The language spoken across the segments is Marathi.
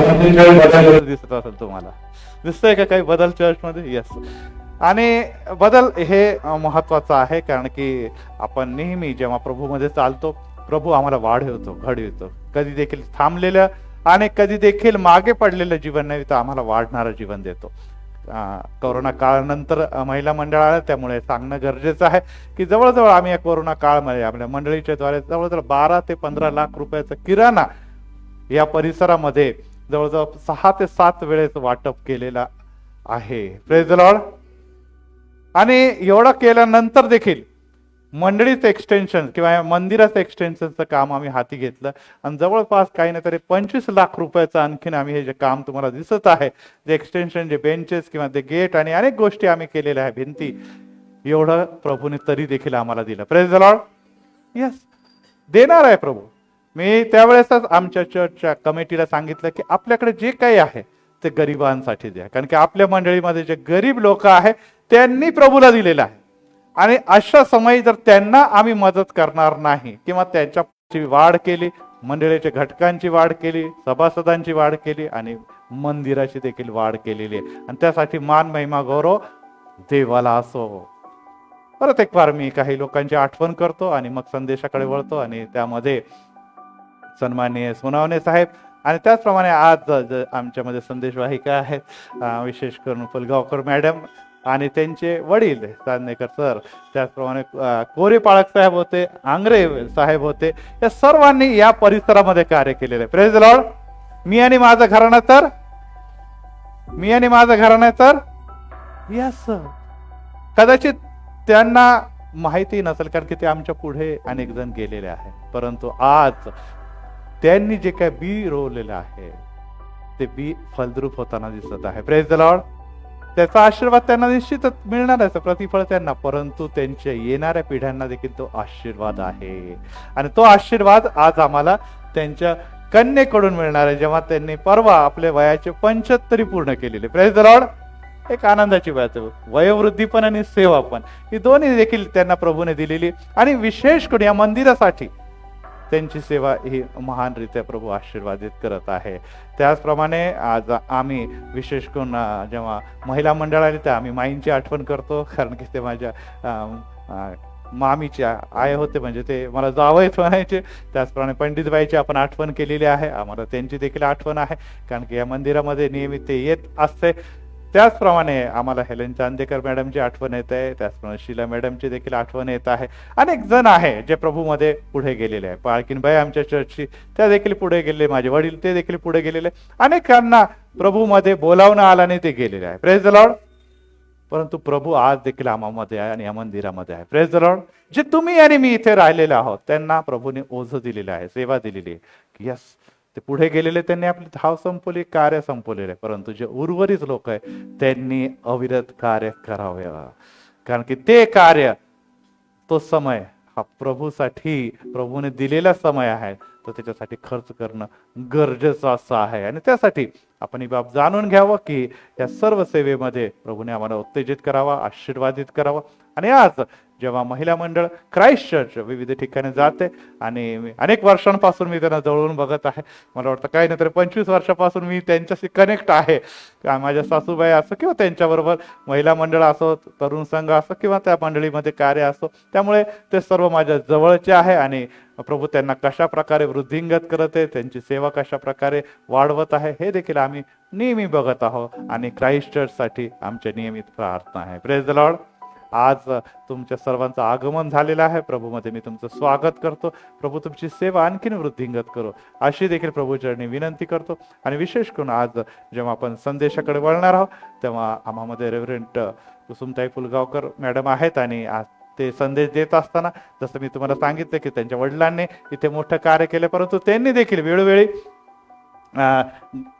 बदल दिसत असेल तुम्हाला, दिसतंय का काही बदल चर्च मध्ये? येस. आणि बदल हे महत्वाचं आहे, कारण की आपण नेहमी जेव्हा प्रभूमध्ये चालतो, प्रभू आम्हाला वाढवतो, घडवितो. कधी देखील थांबलेलं आणि कधी देखील मागे पडलेलं जीवन नाही, तर आम्हाला वाढणारं जीवन देतो. कोरोना काळानंतर महिला मंडळ आलं, त्यामुळे सांगणं गरजेचं आहे की जवळजवळ आम्ही या कोरोना काळामध्ये आपल्या मंडळीच्या द्वारे जवळजवळ 12 ते 15 लाख रुपयाचा किराणा या परिसरामध्ये जवळजवळ 6 ते 7 वेळेस वाटप केलेला आहे. Praise the Lord. आणि एवढं केल्यानंतर देखील मंडळीचं एक्सटेन्शन किंवा मंदिराचं एक्सटेन्शनचं काम आम्ही हाती घेतलं आणि जवळपास काही ना तरी 25 लाख रुपयाचं आणखीन आम्ही हे जे काम तुम्हाला दिसत आहे, जे एक्सटेन्शन, जे बेंचेस किंवा ते गेट आणि अनेक गोष्टी आम्ही केलेल्या आहे, भिंती, एवढं प्रभूने तरी देखील आम्हाला दिलं. Praise the Lord. यस, देणार आहे प्रभू. मी त्यावेळेसच आमच्या चर्चच्या कमिटीला सांगितलं की आपल्याकडे जे काही आहे ते गरिबांसाठी द्या, कारण की आपल्या मंडळीमध्ये जे गरीब लोक आहेत त्यांनी प्रभूला दिलेलं आहे. आणि अशा समयी जर त्यांना आम्ही मदत करणार नाही किंवा त्यांच्याची वाढ केली, मंडळीच्या घटकांची वाढ केली, सभासदांची वाढ केली आणि मंदिराची देखील वाढ केलेली आहे, आणि त्यासाठी मान, महिमा, गौरव देवाला असो. परत एक वार मी काही लोकांची आठवण करतो आणि मग संदेशाकडे वळतो, आणि त्यामध्ये सन्माननीय सोनावणे साहेब आणि त्याचप्रमाणे आज आमच्यामध्ये संदेशवाहिका आहेत, विशेष करून फुलगावकर मॅडम आणि त्यांचे वडील चांदणेकर सर, त्याचप्रमाणे कोरे पाळक साहेब होते, आंग्रे साहेब होते. या सर्वांनी या परिसरामध्ये कार्य केलेलं आहे. Praise the Lord. मी आणि माझं घराणं तर यस, कदाचित त्यांना माहिती नसेल कारण की ते आमच्या पुढे अनेक जण गेलेले आहेत, परंतु आज त्यांनी जे काय बी रोवलेलं आहे ते बी फलद्रूप होताना दिसत आहे. Praise the Lord. त्याचा आशीर्वाद त्यांना निश्चितच मिळणार आहे, प्रतिफळ त्यांना, परंतु त्यांच्या येणाऱ्या पिढ्यांना देखील तो आशीर्वाद आहे. आणि तो आशीर्वाद आज आम्हाला त्यांच्या कन्येकडून मिळणार आहे, जेव्हा त्यांनी परवा आपले वयाचे 75 पूर्ण केलेले. Praise the Lord. एक आनंदाची बात आहे, वयोवृद्धी पण आणि सेवा पण, ही दोन्ही देखील त्यांना प्रभूने दिलेली. आणि विशेष करून या मंदिरासाठी त्यांची सेवा ही महानरित्या प्रभू आशीर्वादित करत आहे. त्याचप्रमाणे आज आम्ही विशेष करून जेव्हा महिला मंडळ आली तर आम्ही माईंची आठवण करतो, कारण की ते माझ्या मामीच्या आय होते, म्हणजे ते मला जावईच म्हणायचे. त्याचप्रमाणे पंडितबाईची आपण आठवण केलेली आहे, आम्हाला त्यांची देखील आठवण आहे, कारण की या मंदिरामध्ये नियमित ते येत असते. त्याचप्रमाणे आम्हाला हेलेन चांदेकर मॅडमची आठवण येत आहे, त्याचप्रमाणे शीला मॅडमची देखील आठवण येत आहे. अनेक जण आहे जे प्रभूमध्ये पुढे गेलेले आहे. पाळकीनबाई आमच्या चर्चची, त्या देखील पुढे गेलेले, माझे वडील ते देखील पुढे गेलेले. अनेकांना प्रभूमध्ये बोलावणं आलं नाही, ते गेलेले आहे. Praise the Lord. परंतु प्रभू आज देखील आम्हामध्ये आहे आणि या मंदिरामध्ये आहे. Praise the Lord. जे तुम्ही आणि मी इथे राहिलेले आहोत त्यांना प्रभूने ओझं दिलेलं आहे, सेवा दिलेली आहे. यस, ते पुढे गेलेले, त्यांनी आपली धाव संपवली, कार्य संपवलेले, परंतु जे उर्वरित लोक आहे त्यांनी अविरत कार्य करावे, कारण की ते कार्य, तो समय हा प्रभूसाठी प्रभूने दिलेला समय आहे, तर त्याच्यासाठी खर्च करणं गरजेचं असं आहे. आणि त्यासाठी आपण ही बाब जाणून घ्यावं की या सर्व सेवेमध्ये प्रभूने आम्हाला उत्तेजित करावा, आशीर्वादित करावं. आणि आज जेव्हा महिला मंडळ क्राइस्ट चर्च विविध ठिकाणी जाते आणि अनेक वर्षांपासून मी त्यांना जवळून बघत आहे. मला वाटतं काही नाही तरी 25 वर्षापासून मी त्यांच्याशी कनेक्ट आहे. माझ्या सासूबाई असो किंवा त्यांच्याबरोबर महिला मंडळ असो, तरुण संघ असो किंवा त्या मंडळीमध्ये कार्य असो, त्यामुळे ते सर्व माझ्या जवळचे आहे आणि प्रभू त्यांना कशा प्रकारे वृद्धिंगत करत आहे, त्यांची सेवा कशा प्रकारे वाढवत आहे हे देखील आम्ही नेहमी बघत आहोत आणि क्राइस्ट चर्चसाठी आमच्या नियमित प्रार्थना आहे. Praise the Lord. आज तुमच्या सर्वांचं आगमन झालेलं आहे. प्रभूमध्ये मी तुमचं स्वागत करतो. प्रभू तुमची सेवा आणखीन वृद्धिंगत करो अशी देखील प्रभूचरणी विनंती करतो. आणि विशेष करून आज जेव्हा आपण संदेशाकडे वळणार आहोत तेव्हा आम्हामध्ये रेव्हरंट कुसुमताई पुलगावकर मॅडम आहेत आणि आज ते संदेश देत असताना जसं मी तुम्हाला सांगितलं की त्यांच्या वडिलांनी इथे मोठं कार्य केलं, परंतु त्यांनी देखील वेळोवेळी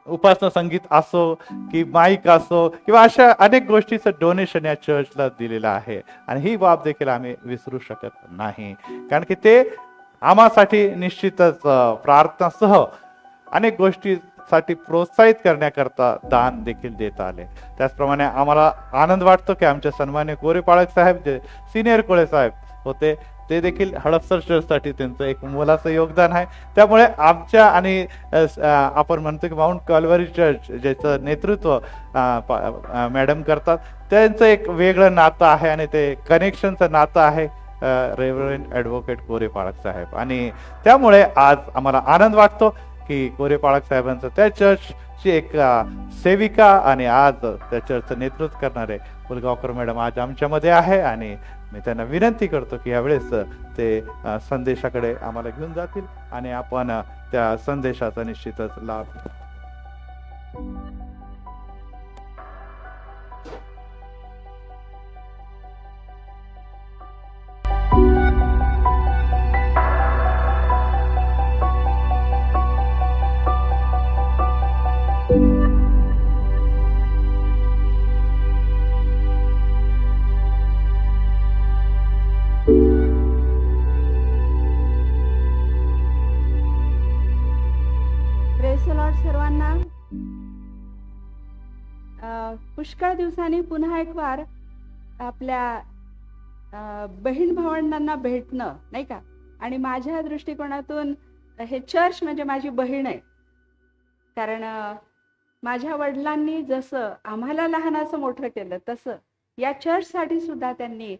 उपासना संगीत असो की माईक असो किंवा अशा अनेक गोष्टीचं डोनेशन या चर्चला दिलेलं आहे. आणि ही बाब देखील आम्ही विसरू शकत नाही, कारण की ते आम्हासाठी निश्चितच प्रार्थनासह अनेक गोष्टीसाठी प्रोत्साहित करण्याकरता दान देखील देत आले. त्याचप्रमाणे आम्हाला आनंद वाटतो की आमचे सन्मान्य कोरे पाळक साहेब जे सिनियर कोळे साहेब होते ते देखील हडपसर चर्चसाठी त्यांचं एक मोलाचं योगदान आहे. त्यामुळे आमच्या आणि आपण म्हणतो की माउंट कॅल्व्हरी चर्च ज्याचं नेतृत्व मॅडम करतात त्यांचं एक वेगळं नातं आहे आणि ते कनेक्शनचं नातं आहे रेव्हरंड ॲडव्होकेट कोरे पाळक साहेब. आणि त्यामुळे आज आम्हाला आनंद वाटतो की कोरे पाळक साहेबांचं त्या चर्चची एक सेविका आणि आज त्या चर्चचं नेतृत्व करणारे पुलगावकर मॅडम आज आमच्यामध्ये आहे. आणि मी त्यांना विनंती करतो की यावेळेस ते संदेशाकडे आम्हाला घेऊन जातील आणि आपण त्या संदेशाचा निश्चितच लाभ सर्वांना पुष्कळ दिवसांनी पुन्हा एक वार आपल्या बहीण भावंडांना भेटणं नाही का. आणि माझ्या दृष्टिकोनातून हे चर्च म्हणजे माझी बहीण आहे, कारण माझ्या वडिलांनी जसं आम्हाला लहानाचं मोठं केलं तसं या चर्चसाठी सुद्धा त्यांनी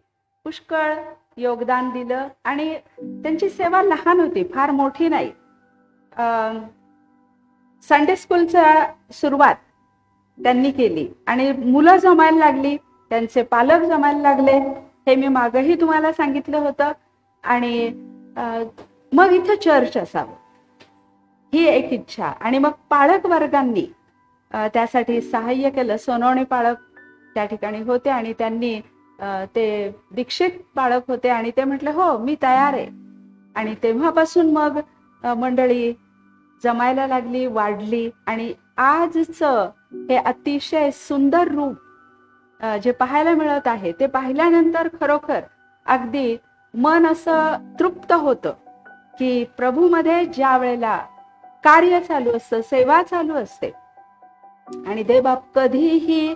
पुष्कळ योगदान दिलं. आणि त्यांची सेवा लहान होती, फार मोठी नाही. संडे स्कूलचा सुरुवात त्यांनी केली आणि मुलं जमायला लागली, त्यांचे पालक जमायला लागले, हे मी मागही तुम्हाला सांगितलं होतं. आणि मग इथं चर्च असावं ही एक इच्छा. आणि मग पाळक वर्गांनी त्यासाठी सहाय्य केलं. सोनवणे पाळक त्या ठिकाणी होते आणि त्यांनी ते दीक्षित पाळक होते आणि ते म्हटले हो मी तयार आहे. आणि तेव्हापासून मग मंडळी जमायला लागली, वाढली. आणि आजचं हे अतिशय सुंदर रूप जे पाहायला मिळत आहे ते पाहिल्यानंतर खरोखर अगदी मन असं तृप्त होतं की प्रभूमध्ये ज्या वेळेला कार्य चालू असतं, सेवा चालू असते आणि देवबाप कधीही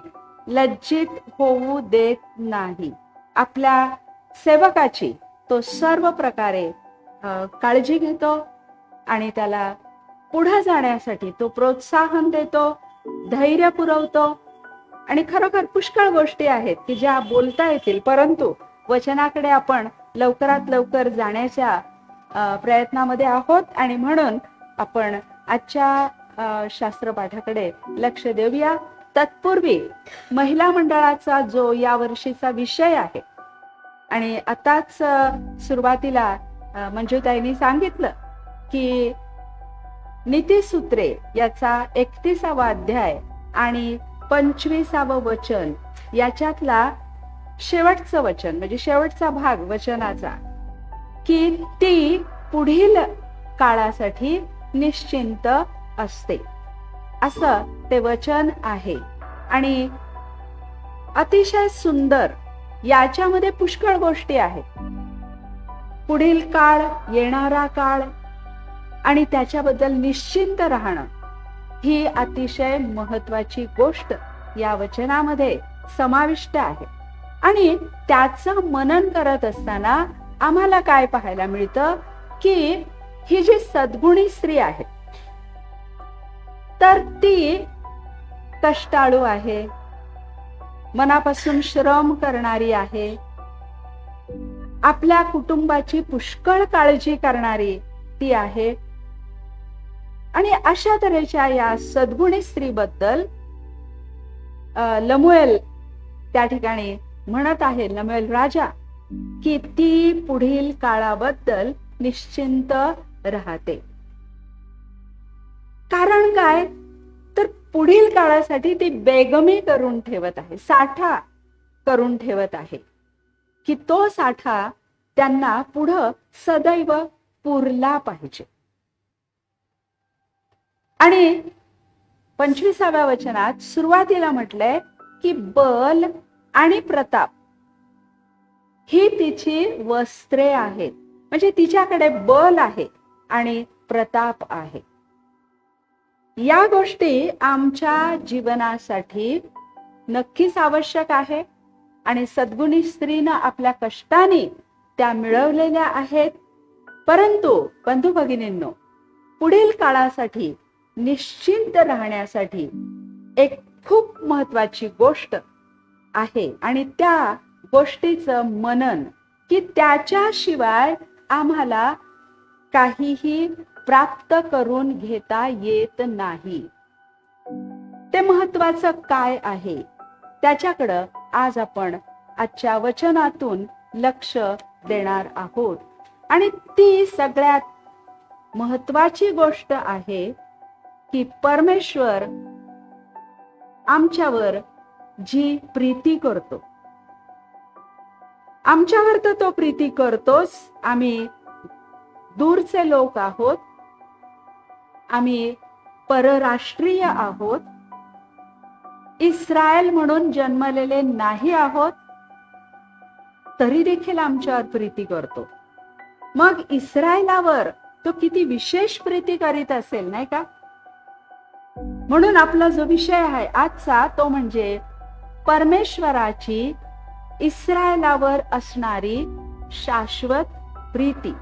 लज्जित होऊ देत नाही. आपल्या सेवकाची तो सर्व प्रकारे काळजी घेतो आणि त्याला पुढे जाण्यासाठी तो प्रोत्साहन देतो, धैर्य पुरवतो. आणि खरोखर पुष्कळ गोष्टी आहेत की ज्या बोलता येतील, परंतु वचनाकडे आपण लवकरात लवकर जाण्याच्या प्रयत्नामध्ये आहोत. आणि म्हणून आपण आजच्या शास्त्रपाठाकडे लक्ष देऊया. तत्पूर्वी महिला मंडळाचा जो या वर्षीचा विषय आहे आणि आताच सुरुवातीला मंजुताईंनी सांगितलं की नीतिसूत्रे याचा 31वा अध्याय आणि 25वं वचन याच्यातला शेवटचं वचन म्हणजे शेवटचा भाग वचनाचा की ती पुढील काळासाठी निश्चिंत असते असं ते वचन आहे. आणि अतिशय सुंदर याच्यामध्ये पुष्कळ गोष्टी आहेत. पुढील काळ, येणारा काळ आणि त्याच्याबद्दल निश्चिंत राहणं ही अतिशय महत्वाची गोष्ट या वचनामध्ये समाविष्ट आहे. आणि त्याचं मनन करत असताना आम्हाला काय पाहायला मिळतं की ही जी सद्गुणी स्त्री आहे तर ती कष्टाळू आहे, मनापासून श्रम करणारी आहे, आपल्या कुटुंबाची पुष्कळ काळजी करणारी ती आहे. आणि अशा तऱ्हेच्या या सद्गुणी स्त्रीबद्दल लमुएल त्या ठिकाणी म्हणत आहे, लमुएल राजा, की ती पुढील काळाबद्दल निश्चिंत राहते. कारण काय, तर पुढील काळासाठी ती बेगमी करून ठेवत आहे, साठा करून ठेवत आहे, की तो साठा त्यांना पुढं सदैव पुरला पाहिजे. आणि 25व्या वचनात सुरुवातीला म्हटलंय की बल आणि प्रताप ही तिची वस्त्रे आहेत. म्हणजे तिच्याकडे बल आहे आणि प्रताप आहे. या गोष्टी आमच्या जीवनासाठी नक्कीच आवश्यक आहे आणि सद्गुणी स्त्रीनं आपल्या कष्टाने त्या मिळवलेल्या आहेत. परंतु बंधू भगिनींनो, पुढील काळासाठी निश्चिंत राहण्यासाठी एक खूप महत्वाची गोष्ट आहे आणि त्या गोष्टीचं मनन, की त्याच्याशिवाय आम्हाला काहीही प्राप्त करून घेता येत नाही. ते महत्वाचं काय आहे त्याच्याकडं आज आपण आजच्या वचनातून लक्ष देणार आहोत. आणि ती सगळ्यात महत्वाची गोष्ट आहे की परमेश्वर आमच्यावर जी प्रीती करतो, आमच्यावर तर तो प्रीती करतोच. आम्ही दूरचे लोक आहोत, आम्ही परराष्ट्रीय आहोत, इस्रायल म्हणून जन्मलेले नाही आहोत, तरी देखील आमच्यावर प्रीती करतो. मग इस्रायलावर तो किती विशेष प्रीती करीत असेल, नाही का? म्हणून आपला जो विषय आहे आजचा तो म्हणजे परमेश्वराची इस्रायलावर असणारी शाश्वत प्रीती.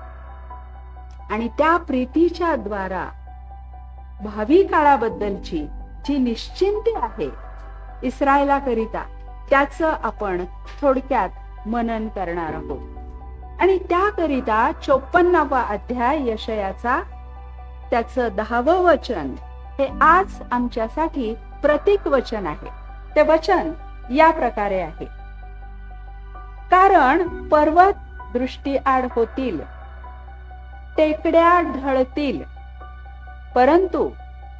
आणि त्या प्रीतीच्या द्वारा भावी काळाबद्दलची जी निश्चिंती आहे इस्रायलाकरिता, त्याचं आपण थोडक्यात मनन करणार आहोत. आणि त्याकरिता 54वा अध्याय यशायाचा त्याचं 10वं वचन हे आज आमच्यासाठी प्रतीक वचन आहे. ते वचन या प्रकारे आहे, कारण पर्वत दृष्टीआड होतील, टेकड्या ढळतील, परंतु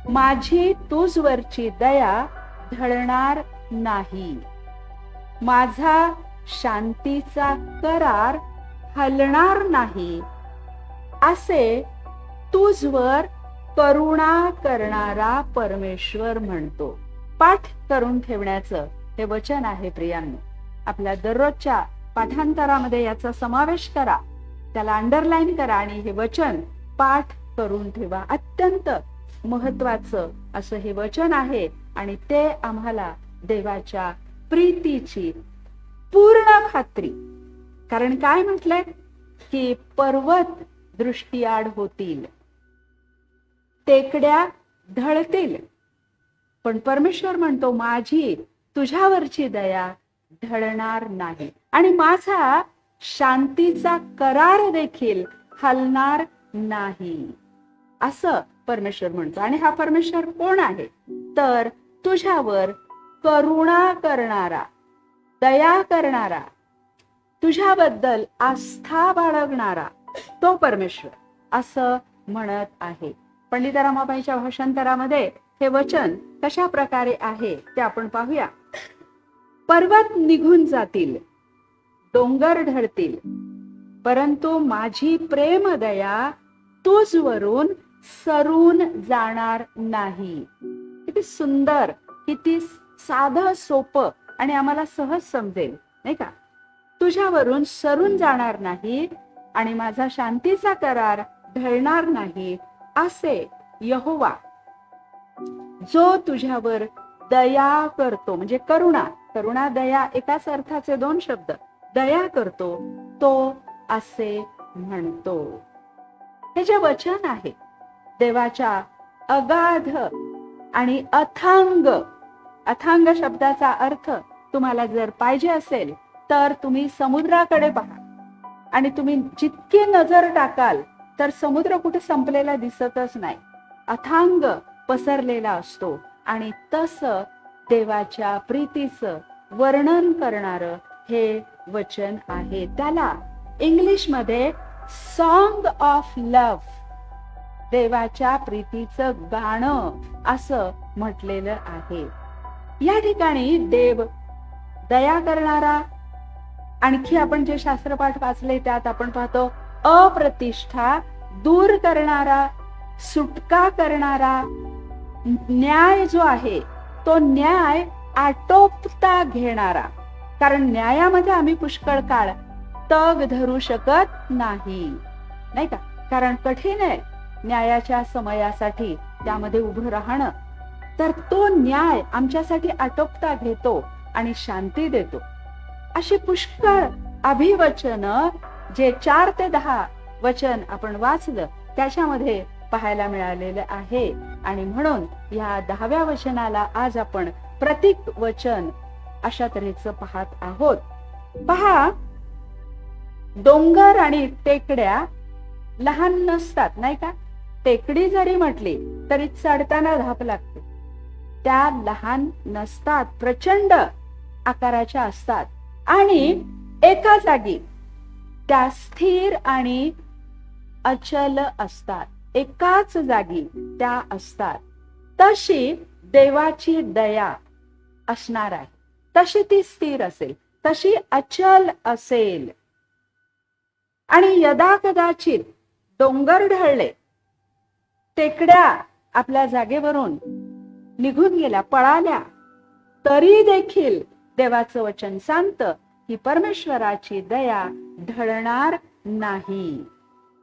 माझी तुझवरची दया ढळणार नाही. माझा शांतीचा करार हलणार नाही, असे तुझवर करुणा करणारा परमेश्वर म्हणतो. पाठ करून ठेवण्याचं हे वचन आहे प्रियांनो. आपल्या दररोजच्या पाठांतरामध्ये याचा समावेश करा, त्याला अंडरलाईन करा आणि हे वचन पाठ करून ठेवा. अत्यंत महत्वाचं असं हे वचन आहे आणि ते आम्हाला देवाच्या प्रीतीची पूर्ण खात्री. कारण काय म्हटलंय की पर्वत दृष्टीआड होतील, टेकड्या ढळतील, पण परमेश्वर म्हणतो माझी तुझ्यावरची दया ढळणार नाही आणि माझा शांतीचा करार देखील हलणार नाही, असं परमेश्वर म्हणतो. आणि हा परमेश्वर कोण आहे, तर तुझ्यावर करुणा करणारा, दया करणारा, तुझ्याबद्दल आस्था बाळगणारा तो परमेश्वर असं म्हणत आहे. पंडित रमाबाईच्या भाषांतरामध्ये हे वचन कशा प्रकारे आहे ते आपण पाहूया. पर्वत निघून जातील, डोंगर ढळतील, परंतु माझी प्रेम दया तुझवरून सरून जाणार नाही. किती सुंदर, किती साधं सोपं आणि आम्हाला सहज समजेल, नाही का? तुझ्यावरून सरून जाणार नाही आणि माझा शांतीचा करार ढळणार नाही, असे यहोवा जो तुझ्यावर दया करतो, म्हणजे करुणा, करुणा दया एकाच अर्थाचे दोन शब्द. दया करतो तो असे म्हणतो. हे जे वचन आहे देवाच्या अगाध आणि अथांग, अथांग शब्दाचा अर्थ तुम्हाला जर पाहिजे असेल तर तुम्ही समुद्राकडे पहा आणि तुम्ही जितकी नजर टाकाल तर समुद्र कुठे संपलेला दिसतच नाही, अथांग पसरलेला असतो. आणि तसं देवाच्या प्रीतीचं वर्णन करणारं हे वचन आहे. त्याला इंग्लिशमध्ये सॉन्ग ऑफ लव्ह, देवाच्या प्रीतीचं गाणं असं म्हटलेलं आहे. या ठिकाणी देव दया करणारा, आणखी आपण जे शास्त्रपाठ वाचले त्यात आपण पाहतो अप्रतिष्ठा दूर करणारा, सुटका करणारा, न्याय जो आहे तो न्याय आटोपता घेणारा. कारण न्यायामध्ये आम्ही पुष्कळ काळ तग धरू शकत नाही, नाही का? कारण कठीण आहे न्यायाच्या समयासाठी त्यामध्ये उभं राहणं. तर तो न्याय आमच्यासाठी आटोपता घेतो आणि शांती देतो. अशी पुष्कळ अभिवचन जे 4 ते 10 वचन आपण वाचलं त्याच्यामध्ये पाहायला मिळालेलं आहे. आणि म्हणून या 10व्या वचनाला आज आपण प्रतीक वचन अशा तऱ्हेचं पाहत आहोत. पहा, डोंगर आणि टेकड्या लहान नसतात, नाही का? टेकडी जरी म्हटली तरी चढताना धाप लागते. त्या लहान नसतात, प्रचंड आकाराच्या असतात आणि एका जागी त्या स्थिर आणि अचल असतात, एकाच जागी त्या असतात. तशी देवाची दया असणार आहे, तशी ती स्थिर असेल, तशी अचल असेल. आणि यदा कदाचित डोंगर ढळले, टेकड्या आपल्या जागेवरून निघून गेल्या, पळाल्या, तरी देखील देवाचं वचन सांगतं की परमेश्वराची दया ढळणार नाही.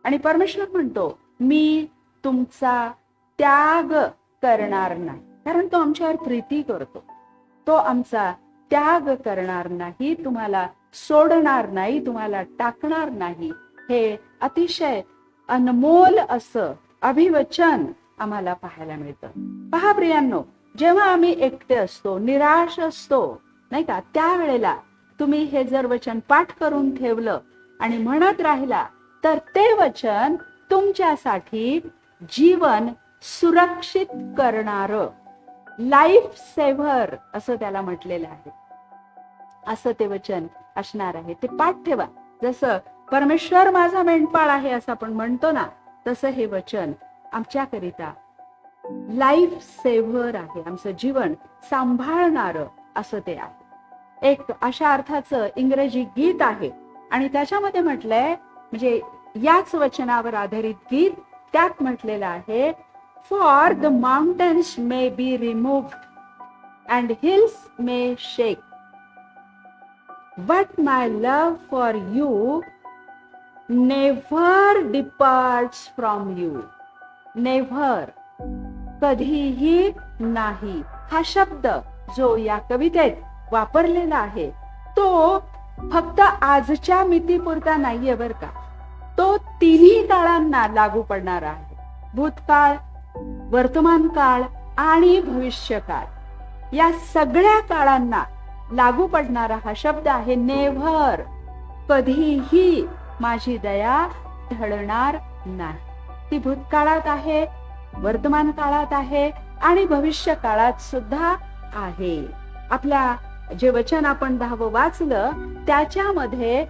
आणि परमेश्वर म्हणतो मी तुमचा त्याग करणार नाही, कारण तो आमच्यावर प्रीती करतो. तो आमचा त्याग करणार नाही, तुम्हाला सोडणार नाही, तुम्हाला टाकणार नाही. हे अतिशय अनमोल असं अभिवचन आम्हाला पाहायला मिळतं. पहा प्रियांनो, जेव्हा आम्ही एकटे असतो, निराश असतो, नाही का, त्यावेळेला तुम्ही हे जर वचन पाठ करून ठेवलं आणि म्हणत राहिला तर ते वचन तुमच्यासाठी जीवन सुरक्षित करणारं, लाईफ सेव्हर असं त्याला म्हटलेलं आहे, असं ते वचन असणार आहे. ते पाठ ठेवा. जसं परमेश्वर माझा मेंढपाळ आहे असं आपण म्हणतो ना, तसं हे वचन आमच्याकरिता लाईफ सेव्हर आहे, आमचं जीवन सांभाळणारं असं ते आहे. एक अशा अर्थाचं इंग्रजी गीत आहे आणि त्याच्यामध्ये म्हटलंय, म्हणजे याच वचनावर आधारित गीत, त्यात म्हटलेलं आहे, for the mountains may be removed and hills may shake, but my love for you never departs from you. Never, कधीही नाही, हा शब्द जो या कवितेत वापरलेला आहे तो फक्त आजच्या मितीपुरता नाहीये बर का. तो तिन्ही काळांना लागू पडणार आहे, भूतकाळ, वर्तमान काळ आणि भविष्य काळ. या सगळ्या काळांना लागू पडणारा हा शब्द आहे नेव्हर. कधीही माझी दया ढळणार नाही. ती भूतकाळात आहे, वर्तमान काळात आहे आणि भविष्य काळात सुद्धा आहे. आपल्या जे वचन आपण 10वं वाचलं त्याच्यामध्ये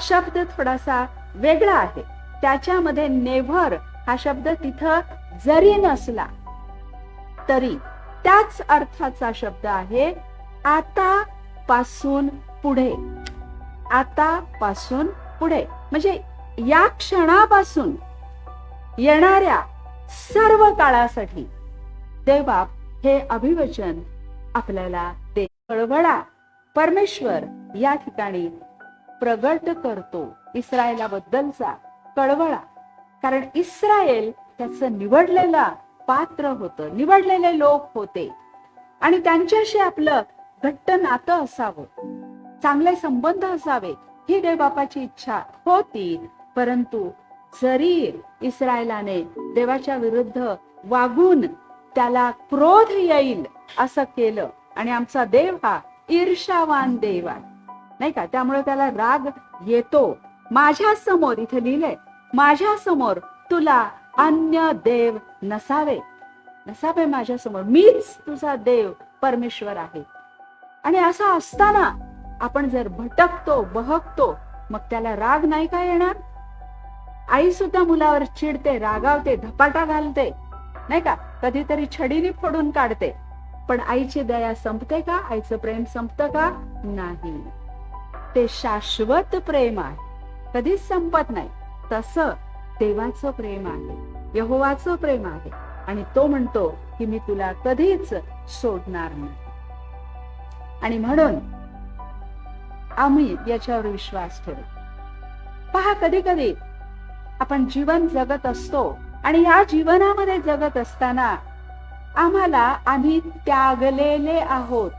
शब्द थोडासा वेगळा आहे. त्याच्यामध्ये नेव्हर हा शब्द तिथं जरी नसला तरी त्याच अर्थाचा शब्द आहे आता पासून पुढे. आता पासून पुढे म्हणजे या क्षणापासून येणाऱ्या सर्व काळासाठी देवबाप हे अभिवचन आपल्याला दे. कळवळा परमेश्वर या ठिकाणी प्रगट करतो इस्रायलाबद्दलचा कळवळा. कारण इस्रायल त्याचं निवडलेला पात्र होतं, निवडलेले लोक होते आणि त्यांच्याशी आपलं घट्ट नातं असावं, चांगले संबंध असावे, ही देवबापाची इच्छा होती. परंतु जरी इस्रायलाने देवाच्या विरुद्ध वागून त्याला क्रोध येईल असं केलं, आणि आमचा देव हा ईर्षावान देव आहे, नाही का, त्यामुळे त्याला राग येतो. माझ्या समोर, इथे लिहिलंय, माझ्या समोर तुला अन्य देव नसावे, नसावे माझ्या समोर, मीच तुझा देव परमेश्वर आहे. आणि असं असताना आपण जर भटकतो, बहकतो, मग त्याला राग नाही का येणार? आई सुद्धा मुलावर चिडते, रागावते, धपाटा घालते, नाही का, कधीतरी छडीने फोडून काढते. पण आईची दया संपते का? आईचं प्रेम संपतं का? नाही. ते शाश्वत प्रेम आहे, कधीच संपत नाही. तसं देवाचं प्रेम आहे, यहोवाचं प्रेम आहे, आणि तो म्हणतो की मी तुला कधीच सोडणार नाही. आणि म्हणून आम्ही याच्यावर विश्वास ठेवू. पहा, कधी कधी आपण जीवन जगत असतो, आणि या जीवनामध्ये जगत असताना आम्ही त्यागलेले आहोत,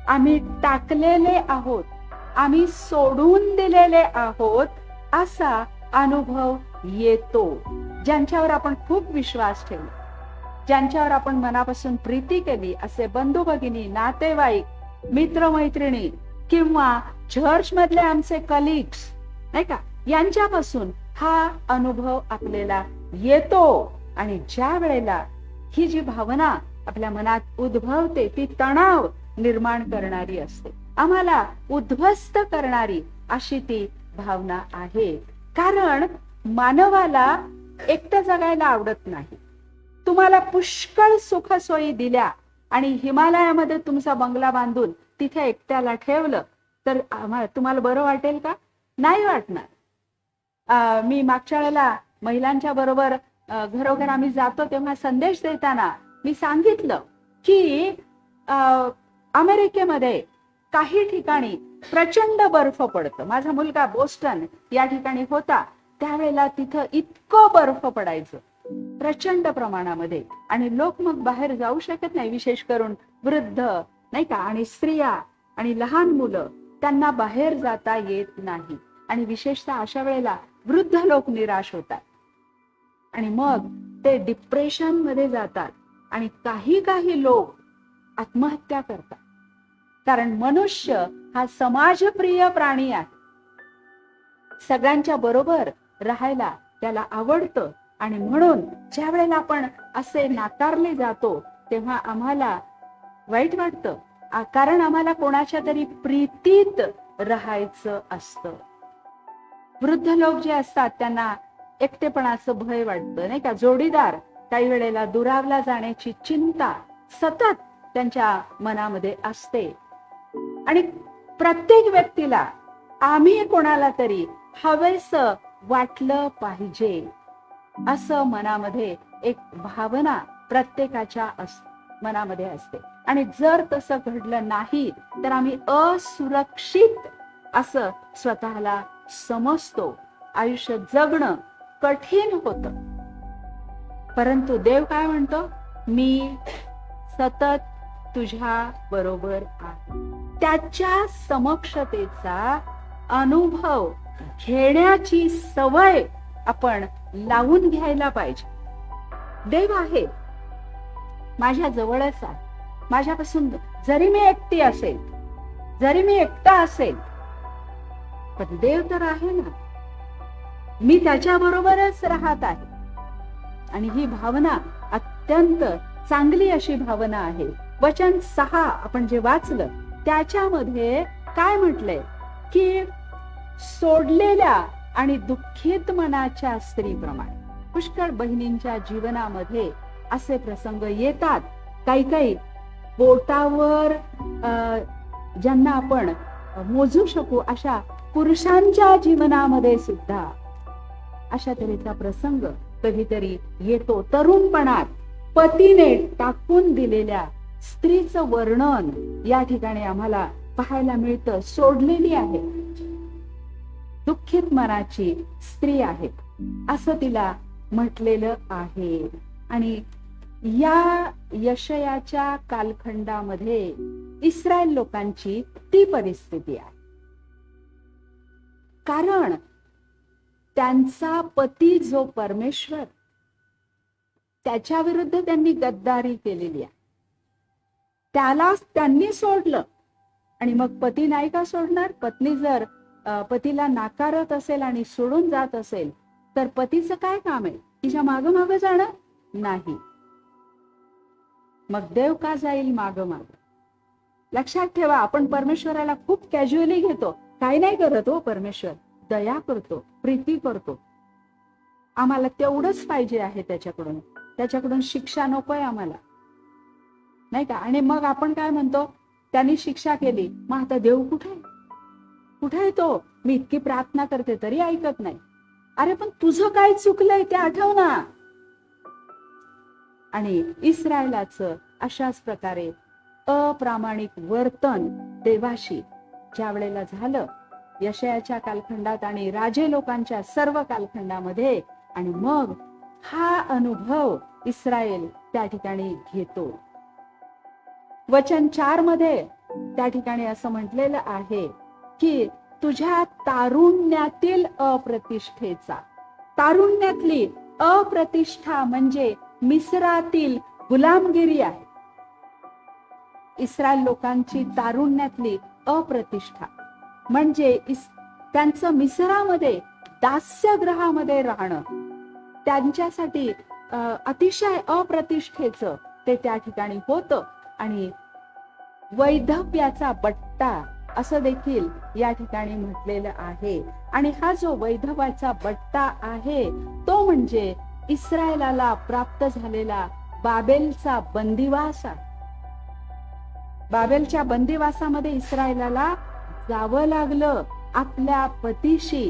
आम्ही टाकलेले आहोत, आम्ही सोडून दिलेले आहोत असा अनुभव येतो. ज्यांच्यावर आपण खूप विश्वास ठेवला, ज्यांच्यावर आपण मनापासून प्रीती केली, असे बंधू भगिनी, नातेवाईक, मित्रमैत्रिणी, किंवा चर्च मधले आमचे कलिग्स, नाही का, यांच्यापासून हा अनुभव आपल्याला येतो. आणि ज्या वेळेला ही जी भावना आपल्या मनात उद्भवते, ती तणाव निर्माण करणारी असते, आम्हाला उद्ध्वस्त करणारी अशी ती भावना आहे. कारण मानवाला एकटं जगायला आवडत नाही. तुम्हाला पुष्कळ सुख सोयी दिल्या आणि हिमालयामध्ये तुमचा बंगला बांधून तिथे एकट्याला ठेवलं तर तुम्हाला बरं वाटेल का? नाही वाटणार. मी मागच्या वेळेला महिलांच्या बरोबर घरोघर आम्ही जातो तेव्हा संदेश देताना मी सांगितलं की अमेरिकेमध्ये काही ठिकाणी प्रचंड बर्फ पडतं. माझा मुलगा बोस्टन या ठिकाणी होता, त्यावेळेला तिथं इतकं बर्फ पडायचं प्रचंड प्रमाणामध्ये, आणि लोक मग बाहेर जाऊ शकत नाही, विशेष करून वृद्ध, नाही का, आणि स्त्रिया आणि लहान मुलं, त्यांना बाहेर जाता येत नाही. आणि विशेषतः अशा वेळेला वृद्ध लोक निराश होतात आणि मग ते डिप्रेशन मध्ये जातात, आणि काही लोक आत्महत्या करतात. कारण मनुष्य हा समाजप्रिय प्राणी आहे, सगळ्यांच्या बरोबर राहायला त्याला आवडतं. आणि म्हणून ज्या वेळेला आपण असे नाकारले जातो तेव्हा आम्हाला वाईट वाटतं, कारण आम्हाला कोणाच्या तरी प्रीतीत राहायचं असतं. वृद्ध लोक जे असतात त्यांना एकटेपणाचं भय वाटतं, नाही का, जोडीदार काही वेळेला दुरावला जाण्याची चिंता सतत त्यांच्या मनामध्ये असते. आणि प्रत्येक व्यक्तीला आम्ही कोणाला तरी हवेसं वाटलं पाहिजे असं मनामध्ये एक भावना प्रत्येकाच्या मनामध्ये असते. आणि जर तसं घडलं नाही तर आम्ही असुरक्षित असं स्वतःला समजतो. आयुष्य जगणं कठीण होतं. परंतु देव काय म्हणतो? मी सतत तुझ्या बरोबर आहे. त्याच्या समक्षतेचा अनुभव घेण्याची सवय आपण लावून घ्यायला पाहिजे. देव आहे, माझ्या जवळच आहे, माझ्यापासून, जरी मी एकटी असेल, जरी मी एकटा असेल, पण देव तर आहे ना, मी त्याच्या बरोबरच राहत आहे. आणि ही भावना अत्यंत चांगली अशी भावना आहे. वचन 6 आपण जे वाचलं त्याच्यामध्ये काय म्हटलंय की सोडलेल्या आणि दुःखित मनाच्या स्त्रीप्रमाणे. पुष्कळ बहिणींच्या जीवनामध्ये असे प्रसंग येतात, काही बोटावर ज्यांना आपण मोजू शकू अशा पुरुषांच्या जीवनामध्ये सुद्धा अशा तऱ्हेचा प्रसंग कधीतरी येतो. तरुणपणात पतीने टाकून दिलेल्या स्त्रीचं वर्णन या ठिकाणी आम्हाला पाहायला मिळतं. सोडलेली आहे, दुःखित मनाची स्त्री आहे असं तिला म्हटलेलं आहे. आणि या यशयाच्या कालखंडामध्ये इस्रायल लोकांची ती परिस्थिती आहे. कारण त्यांचा पती जो परमेश्वर, त्याच्या विरुद्ध त्यांनी गद्दारी केलेली आहे. त्यालाच त्यांनी सोडलं. आणि मग पती नाही का सोडणार? पत्नी जर पतीला नाकारत असेल आणि सोडून जात असेल तर पतीचं काय काम आहे? तिच्या मागं मागं जाणं नाही. मग देव का जाईल मागं मागं? लक्षात ठेवा, आपण परमेश्वराला खूप कॅज्युअली घेतो. काही नाही करत हो परमेश्वर, दया करतो, प्रीती करतो. आम्हाला तेवढंच पाहिजे आहे त्याच्याकडून शिक्षा नकोय आम्हाला, नाही का? आणि मग आपण काय म्हणतो? त्यांनी शिक्षा केली, मग आता देव कुठे आहे तो? मी इतकी प्रार्थना करते तरी ऐकत नाही. अरे पण तुझं काय चुकलंय ते आठव ना. आणि इस्रायलाचं अशाच प्रकारे अप्रामाणिक वर्तन देवाशी ज्या वेळेला झालं, यशायाच्या कालखंडात आणि राजे लोकांच्या सर्व कालखंडामध्ये, आणि मग हा अनुभव इस्रायल त्या ठिकाणी घेतो. वचन 4 मध्ये त्या ठिकाणी असं म्हटलेलं आहे की तुझ्या तारुण्यातील अप्रतिष्ठेचा, तारुण्यातली अप्रतिष्ठा म्हणजे मिस्रातील गुलामगिरी आहे. इस्रायल लोकांची तारुण्यातली अप्रतिष्ठा म्हणजे त्यांचं मिस्रामध्ये दास्यगृहामध्ये राहणं, त्यांच्यासाठी अतिशय अप्रतिष्ठेचं ते त्या ठिकाणी होतं. आणि वैधव्याचा बट्टा असं देखील या ठिकाणी म्हटलेलं आहे. आणि हा जो वैधव्याचा बट्टा आहे तो म्हणजे इस्रायलाला प्राप्त झालेला बाबेलचा बंदिवास आहे. बाबेलच्या बंदिवासामध्ये इस्रायलाला जावं लागलं आपल्या पतीशी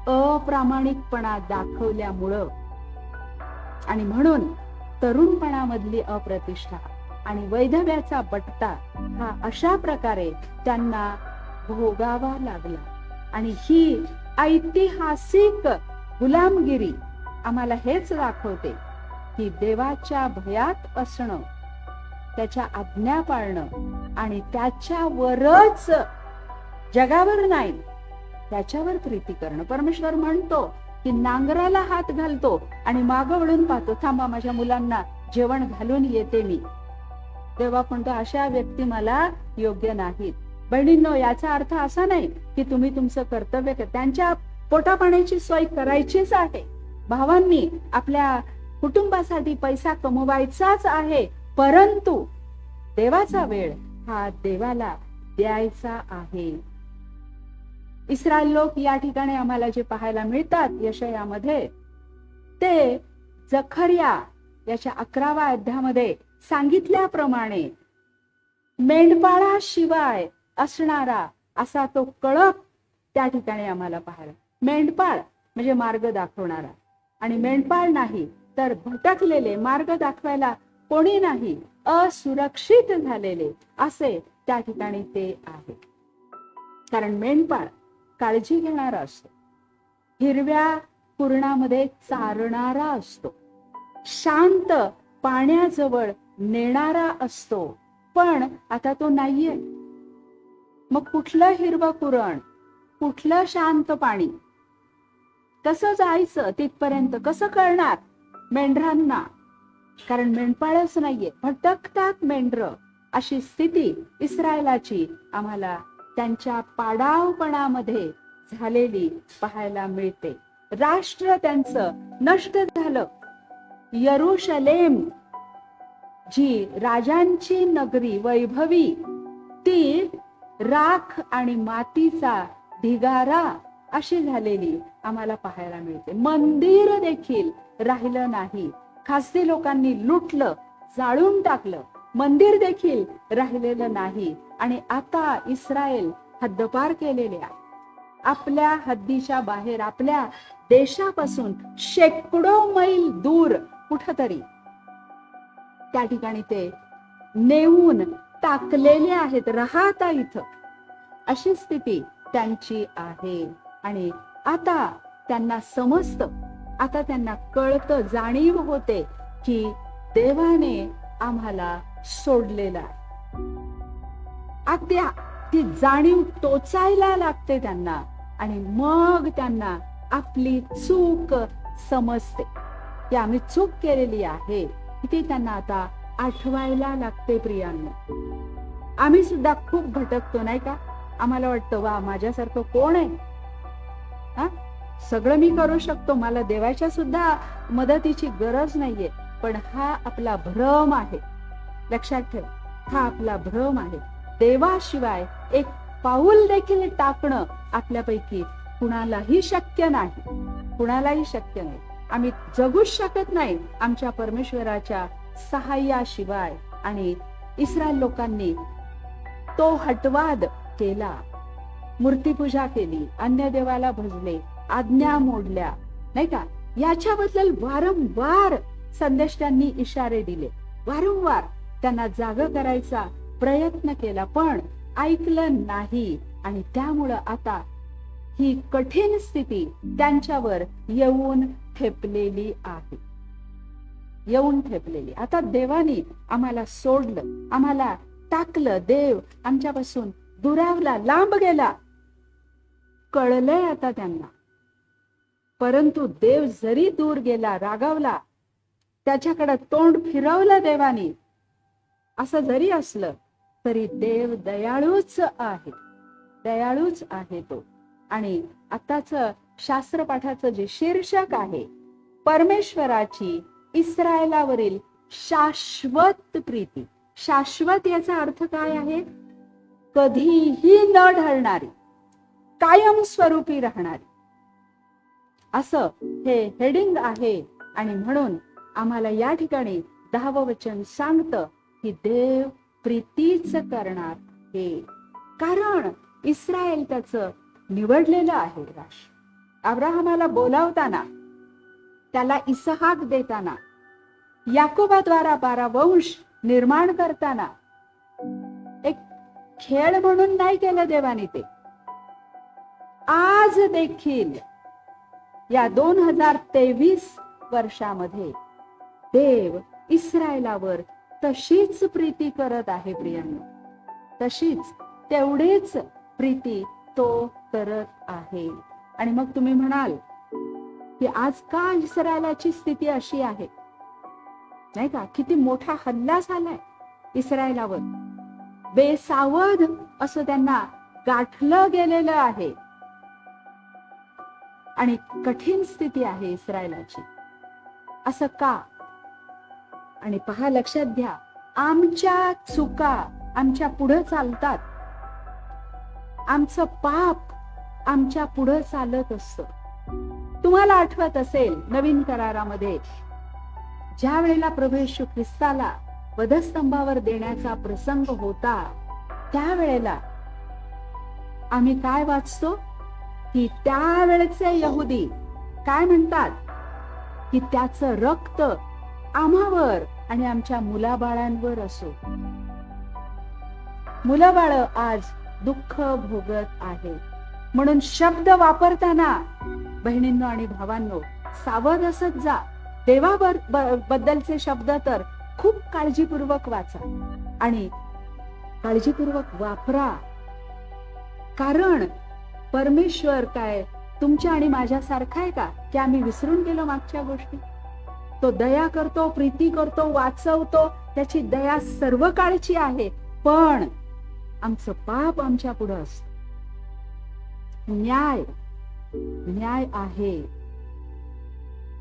अप्रामाणिकपणा दाखवल्यामुळं. आणि म्हणून तरुणपणामधली अप्रतिष्ठा आणि वैधव्याचा बट्टा हा अशा प्रकारे त्यांना भोगावा लागला. आणि ही ऐतिहासिक गुलामगिरी आम्हाला हेच दाखवते की देवाच्या भयात असणं, त्याच्या आज्ञा पाळणं आणि त्याच्यावरच, जगावर नाही, त्याच्यावर प्रीती करणं. परमेश्वर म्हणतो की नांगराला हात घालतो आणि मागं वळून पाहतो, थांबा माझ्या मुलांना जेवण घालून येते मी. तेव्हा म्हणतो अशा व्यक्ती मला योग्य नाहीत. बहिणींनो, याचा अर्थ असा नाही की तुम्ही तुमचं कर्तव्य त्यांच्या पोटापाण्याची सोय करायचीच आहे. भावांनी, आपल्या कुटुंबासाठी पैसा कमवायचाच आहे, परंतु देवाचा वेळ हा देवाला द्यायचा आहे. इस्रायल लोक या ठिकाणी आम्हाला जे पाहायला मिळतात यशायामध्ये, ते जखर्या याच्या 11व्या अध्यायामध्ये सांगितल्याप्रमाणे मेंढपाळाशिवाय असणारा असा तो कळप त्या ठिकाणी आम्हाला पाहायला. मेंढपाळ म्हणजे मार्ग दाखवणारा, आणि मेंढपाळ नाही तर भटकलेले, मार्ग दाखवायला कोणी नाही, असुरक्षित झालेले असे त्या ठिकाणी ते आहे. कारण मेंढपाळ काळजी घेणारा असतो, हिरव्या कुरणामध्ये चारणारा असतो, शांत पाण्याजवळ नेणारा असतो. पण आता तो नाहीये. मग कुठलं हिरवं कुरण, कुठलं शांत पाणी, कसं जायचं तिथपर्यंत, कसं कळणार मेंढरांना? कारण मेंढपाळच नाहीये, भटकतात मेंढर. अशी स्थिती इस्रायलाची आम्हाला त्यांच्या पाडावपणामध्ये झालेली पाहायला मिळते. राष्ट्र त्यांचं नष्ट झालं. यरुशलेम जी राजांची नगरी वैभवी, ती राख आणि मातीचा ढिगारा अशी झालेली आम्हाला पाहायला मिळते. मंदिर देखील राहिलं नाही. खासगी लोकांनी लुटलं, जाळून टाकलं. मंदिर देखील राहिलेलं नाही. आणि आता इस्रायल हद्दपार केलेले आहे. आपल्या हद्दीच्या बाहेर, आपल्या देशापासून शेकडो मैल दूर कुठतरी त्या ठिकाणी ते नेऊन टाकलेले आहेत. राहता इथं अशी स्थिती त्यांची आहे. आणि आता त्यांना समजतं, आता त्यांना कळतं, जाणीव होते की देवाने आम्हाला सोडलेला आहे. अगदी ती जाणीव टोचायला लागते त्यांना, आणि मग त्यांना आपली चूक समजते की आम्ही चूक केलेली आहे, ती त्यांना आता आठवायला लागते. प्रियांनो, आम्ही सुद्धा खूप भटकतो नाही का? आम्हाला वाटतं वा माझ्यासारखं कोण आहे, हा सगळं मी करू शकतो, मला देवाच्या सुद्धा मदतीची गरज नाहीये. पण हा आपला भ्रम आहे. लक्षात ठेव, हा आपला भ्रम आहे. देवाशिवाय एक पाऊल देखील टाकणं आपल्यापैकी कुणालाही शक्य नाही, कुणालाही शक्य नाही. आम्ही जगूच शकत नाही आमच्या परमेश्वराच्या सहाय्याशिवाय. आणि इस्रायल लोकांनी तो हटवाद केला, मूर्तीपूजा केली, अन्य देवाला भजले, आज्ञा मोडल्या नाही का? याच्याबद्दल वारंवार संदेश त्यांनी इशारे दिले, वारंवार त्यांना जागं करायचा प्रयत्न केला, पण ऐकलं नाही. आणि त्यामुळं आता ही कठीण स्थिती त्यांच्यावर येऊन ठेपलेली आहे, येऊन ठेपलेली. आता देवानी आम्हाला सोडलं, आम्हाला टाकलं, देव आमच्यापासून दुरावला, लांब गेला, कळलंय आता त्यांना. परंतु देव जरी दूर गेला, रागावला, त्याच्याकडे तोंड फिरवलं देवानी, असं जरी असलं तरी देव दयाळूच आहे, दयाळूच आहे तो. आणि आताच शास्त्रपाठाचं जे शीर्षक आहे, परमेश्वराची इस्रायलावरील शाश्वत प्रीती. शाश्वत याचा अर्थ काय आहे? कधीही न ढळणारी, कायमस्वरूपी राहणारी, असं हे हेडिंग आहे. आणि म्हणून आम्हाला या ठिकाणी 10वं वचन सांगतं की देव प्रीतीच करणार हे, कारण इस्रायल त्याचं निवडलेलं आहे राष्ट्र. अब्राहमाला बोलावताना, त्याला इसहाक देताना, याकोबाद्वारा 12 वंश निर्माण करताना एक खेळ म्हणून नाही केलं देवाने ते. आज देखील या 2023 वर्षामध्ये देव इस्रायलावर तशीच प्रीती करत आहे प्रियांनो, तशीच, तेवढीच प्रीती तो करत आहे. आणि मग तुम्ही म्हणाल की आज का इस्रायलाची स्थिती अशी आहे, नाही का? किती मोठा हल्ला झालाय इस्रायलावर, बेसावध असं त्यांना गाठलं गेलेलं आहे, आणि कठीण स्थिती आहे इस्रायलाची. असं का? आणि पहा, लक्षात घ्या, आमच्या चुका आमच्या पुढे चालतात, आमचं पाप आमच्या पुढे चालत असतं. तुम्हाला आठवत असेल नवीन करारामध्ये ज्या वेळेला प्रभू येशू ख्रिस्ताला वधस्तंभावर देण्याचा प्रसंग होता, त्यावेळेला आम्ही काय वाचतो की त्यावेळेचे यहुदी काय म्हणतात की त्याचं रक्त आम्हावर आणि आमच्या मुलाबाळांवर असो. मुलंबाळ आज दुःख भोगत आहे. म्हणून शब्द वापरताना बहिणींनो आणि भावांनो सावध असत जा. देवाबद्दलचे शब्द तर खूप काळजीपूर्वक वाचा आणि काळजीपूर्वक वापरा, कारण परमेश्वर काय तुमच्या आणि माझ्यासारखा आहे का की आम्ही विसरून गेलो मागच्या गोष्टी? तो दया करतो, प्रीती करतो, वाचवतो, त्याची दया सर्व काळची आहे, पण आमचं पाप आमच्या पुढे असतं. न्याय आहे.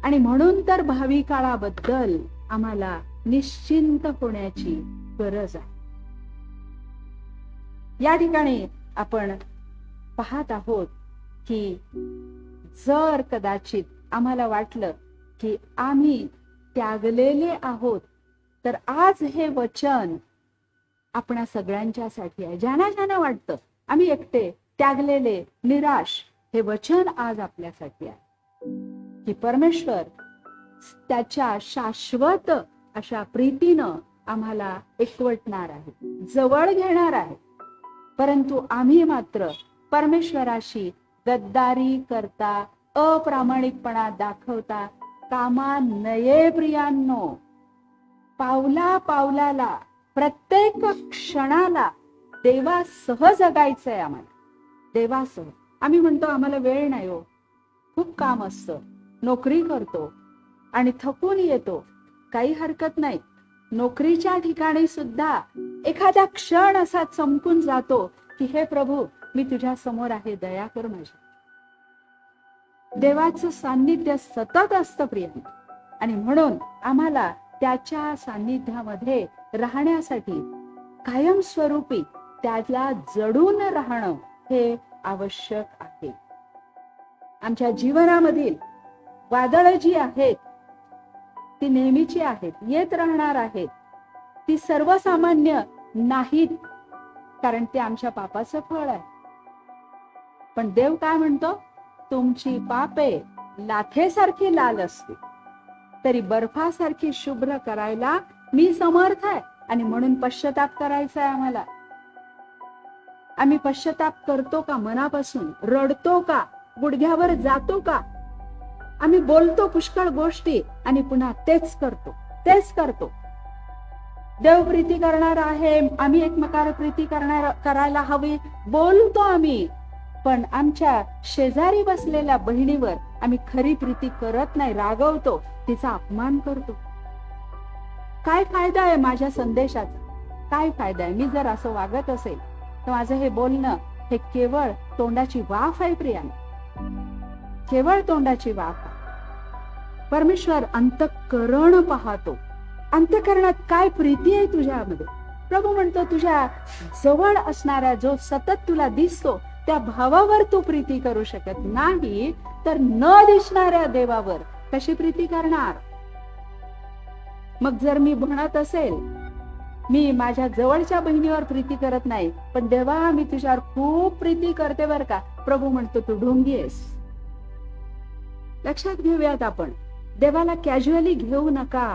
आणि म्हणून तर भावी काळाबद्दल आम्हाला निश्चिंत होण्याची गरज आहे. या ठिकाणी आपण पाहत आहोत की जर कदाचित आम्हाला वाटलं की आम्ही त्यागलेले आहोत, तर आज हे वचन आपणा सगळ्यांच्यासाठी आहे. ज्यांना वाटतं आम्ही एकटे, त्यागलेले, निराश, हे वचन आज आपल्यासाठी आहे की परमेश्वर त्याच्या शाश्वत अशा प्रीतीनं आम्हाला एकवटणार आहे, जवळ घेणार आहे. परंतु आम्ही मात्र परमेश्वराशी गद्दारी करता, अप्रामाणिकपणा दाखवता कामा नये प्रियांनो. पावला पावलाला, प्रत्येक क्षणाला देवासह जगायचंय आम्हाला, देवासह. आम्ही म्हणतो आम्हाला वेळ नाही हो, खूप काम असतं, नोकरी करतो आणि थकून येतो. काही हरकत नाही, नोकरीच्या ठिकाणी सुद्धा एखादा क्षण असा चमकून जातो की हे प्रभू, मी तुझ्या समोर आहे, दया कर माझी. देवाचं सान्निध्य सतत असतं प्रियांनो, आणि म्हणून आम्हाला त्याच्या सान्निध्यामध्ये राहण्यासाठी कायमस्वरूपी त्याला जडून राहणं हे आवश्यक आहे. आमच्या जीवनामधील वादळं जी आहेत ती नेहमीची आहेत, येत राहणार आहेत. ती सर्वसामान्य नाहीत, कारण ते आमच्या पापाचं फळ आहे. पण देव काय म्हणतो, तुमची पापे लाथेसारखी लाल असते तरी बर्फासारखी शुभ्र करायला मी समर्थ आहे. आणि म्हणून पश्चाताप करायचा आहे आम्हाला. आम्ही पश्चाताप करतो का मनापासून? रडतो का? गुडघ्यावर जातो का? आम्ही बोलतो पुष्कळ गोष्टी आणि पुन्हा तेच करतो. देव प्रीती करणार आहे, आम्ही एकमेकाला प्रीती करायला हवी बोलतो आम्ही, पण आमच्या शेजारी बसलेल्या बहिणीवर आम्ही खरी प्रीती करत नाही, रागवतो, तिचा अपमान करतो. काय फायदा आहे माझ्या संदेशाचा? काय फायदा आहे? मी जर असं वागत असेल तर माझं हे बोलणं हे केवळ तोंडाची वाफ आहे प्रियांनो, केवळ तोंडाची वाफ आहे. परमेश्वर अंतःकरण पाहतो. अंतःकरणात काय प्रीती आहे तुझ्यामध्ये? प्रभू म्हणतो, तुझ्या जवळ असणारा जो सतत तुला दिसतो त्या भावावर तू प्रीती करू शकत नाही, तर न दिसणाऱ्या देवावर कशी प्रीती करणार? मग जर मी म्हणत असेल मी माझ्या जवळच्या बहिणीवर प्रीती करत नाही, पण देवा मी तुझ्यावर खूप प्रीती करते बर का, प्रभू म्हणतो तू ढोंगी आहेस. लक्षात घेऊयात आपण, देवाला कॅज्युअली घेऊ नका.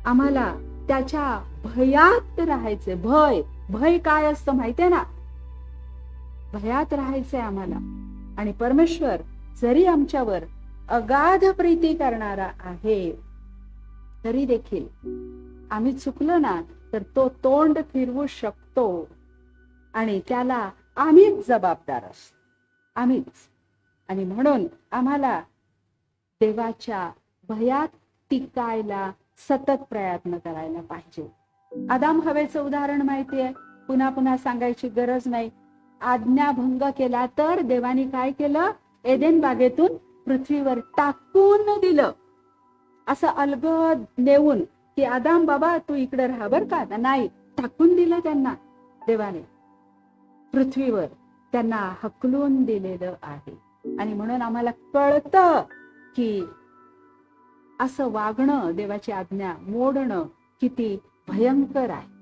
आम्हाला त्याच्या भयात राहायचे. भय काय असतं माहितीये ना? भयात राहायचंय आम्हाला. आणि परमेश्वर जरी आमच्यावर अगाध प्रीती करणारा आहे तरी देखील आम्ही चुकलो ना तर तो तोंड फिरवू शकतो आणि त्याला आम्हीच जबाबदार असतो, आम्हीच. आणि म्हणून आम्हाला देवाच्या भयात टिकायला सतत प्रयत्न करायला पाहिजे. आदाम हवेचं उदाहरण माहितीये, पुन्हा पुन्हा सांगायची गरज नाही. आज्ञाभंग केला तर देवाने काय केलं? एदेन बागेतून पृथ्वीवर टाकून दिलं. असं अलगद नेऊन की आदाम बाबा तू इकडे राहा बर का, नाही, टाकून दिलं त्यांना देवाने पृथ्वीवर, त्यांना हकलून दिलेलं आहे. आणि म्हणून आम्हाला कळतं की असं वागणं, देवाची आज्ञा मोडणं किती भयंकर आहे.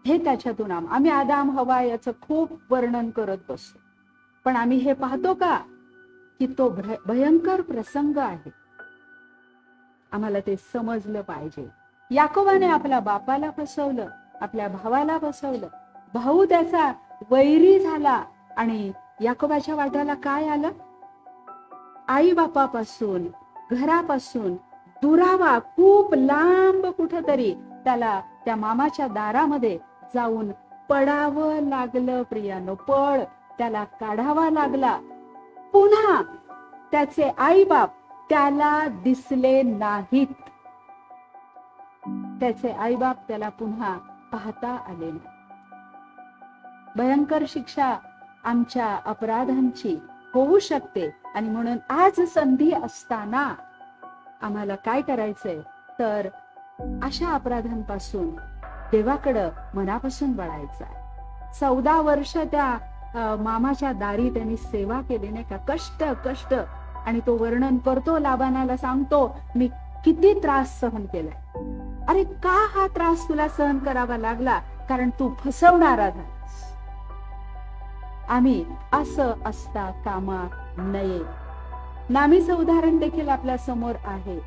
हे त्याच्यातून आम्ही आदाम हवा याचं खूप वर्णन करत बसतो, पण आम्ही हे पाहतो का की तो भयंकर प्रसंग आहे. आम्हाला ते समजलं पाहिजे. याकोबाने आपल्या बापाला फसवलं, आपल्या भावाला फसवलं, भाऊ त्याचा वैरी झाला आणि याकोबाच्या वाट्याला काय आलं? आई बापापासून, घरापासून दुरावा, खूप लांब कुठेतरी त्याला त्या मामाच्या दारामध्ये जाऊन पडावं लागलं प्रियानो. पळ त्याला काढावा लागला. पुन्हा त्याचे आई बाप त्याला दिसले नाहीत. त्याचे आई बाप त्याला पुन्हा पाहता आले नाही. भयंकर शिक्षा आमच्या अपराधांची होऊ शकते. आणि म्हणून आज संधी असताना आम्हाला काय करायचंय तर अशा अपराधांपासून देवाकडं मनापासून वळायचं आहे. 14 वर्ष त्या मामाच्या दारी त्यांनी सेवा केली नाही का, कष्ट. आणि तो वर्णन करतो, लाबानाला सांगतो मी किती त्रास सहन केलाय. अरे का हा त्रास तुला सहन करावा लागला? कारण तू फसवणारा झालास. आम्ही असं असता कामा नये. नामीचं उदाहरण देखील आपल्या समोर आहे.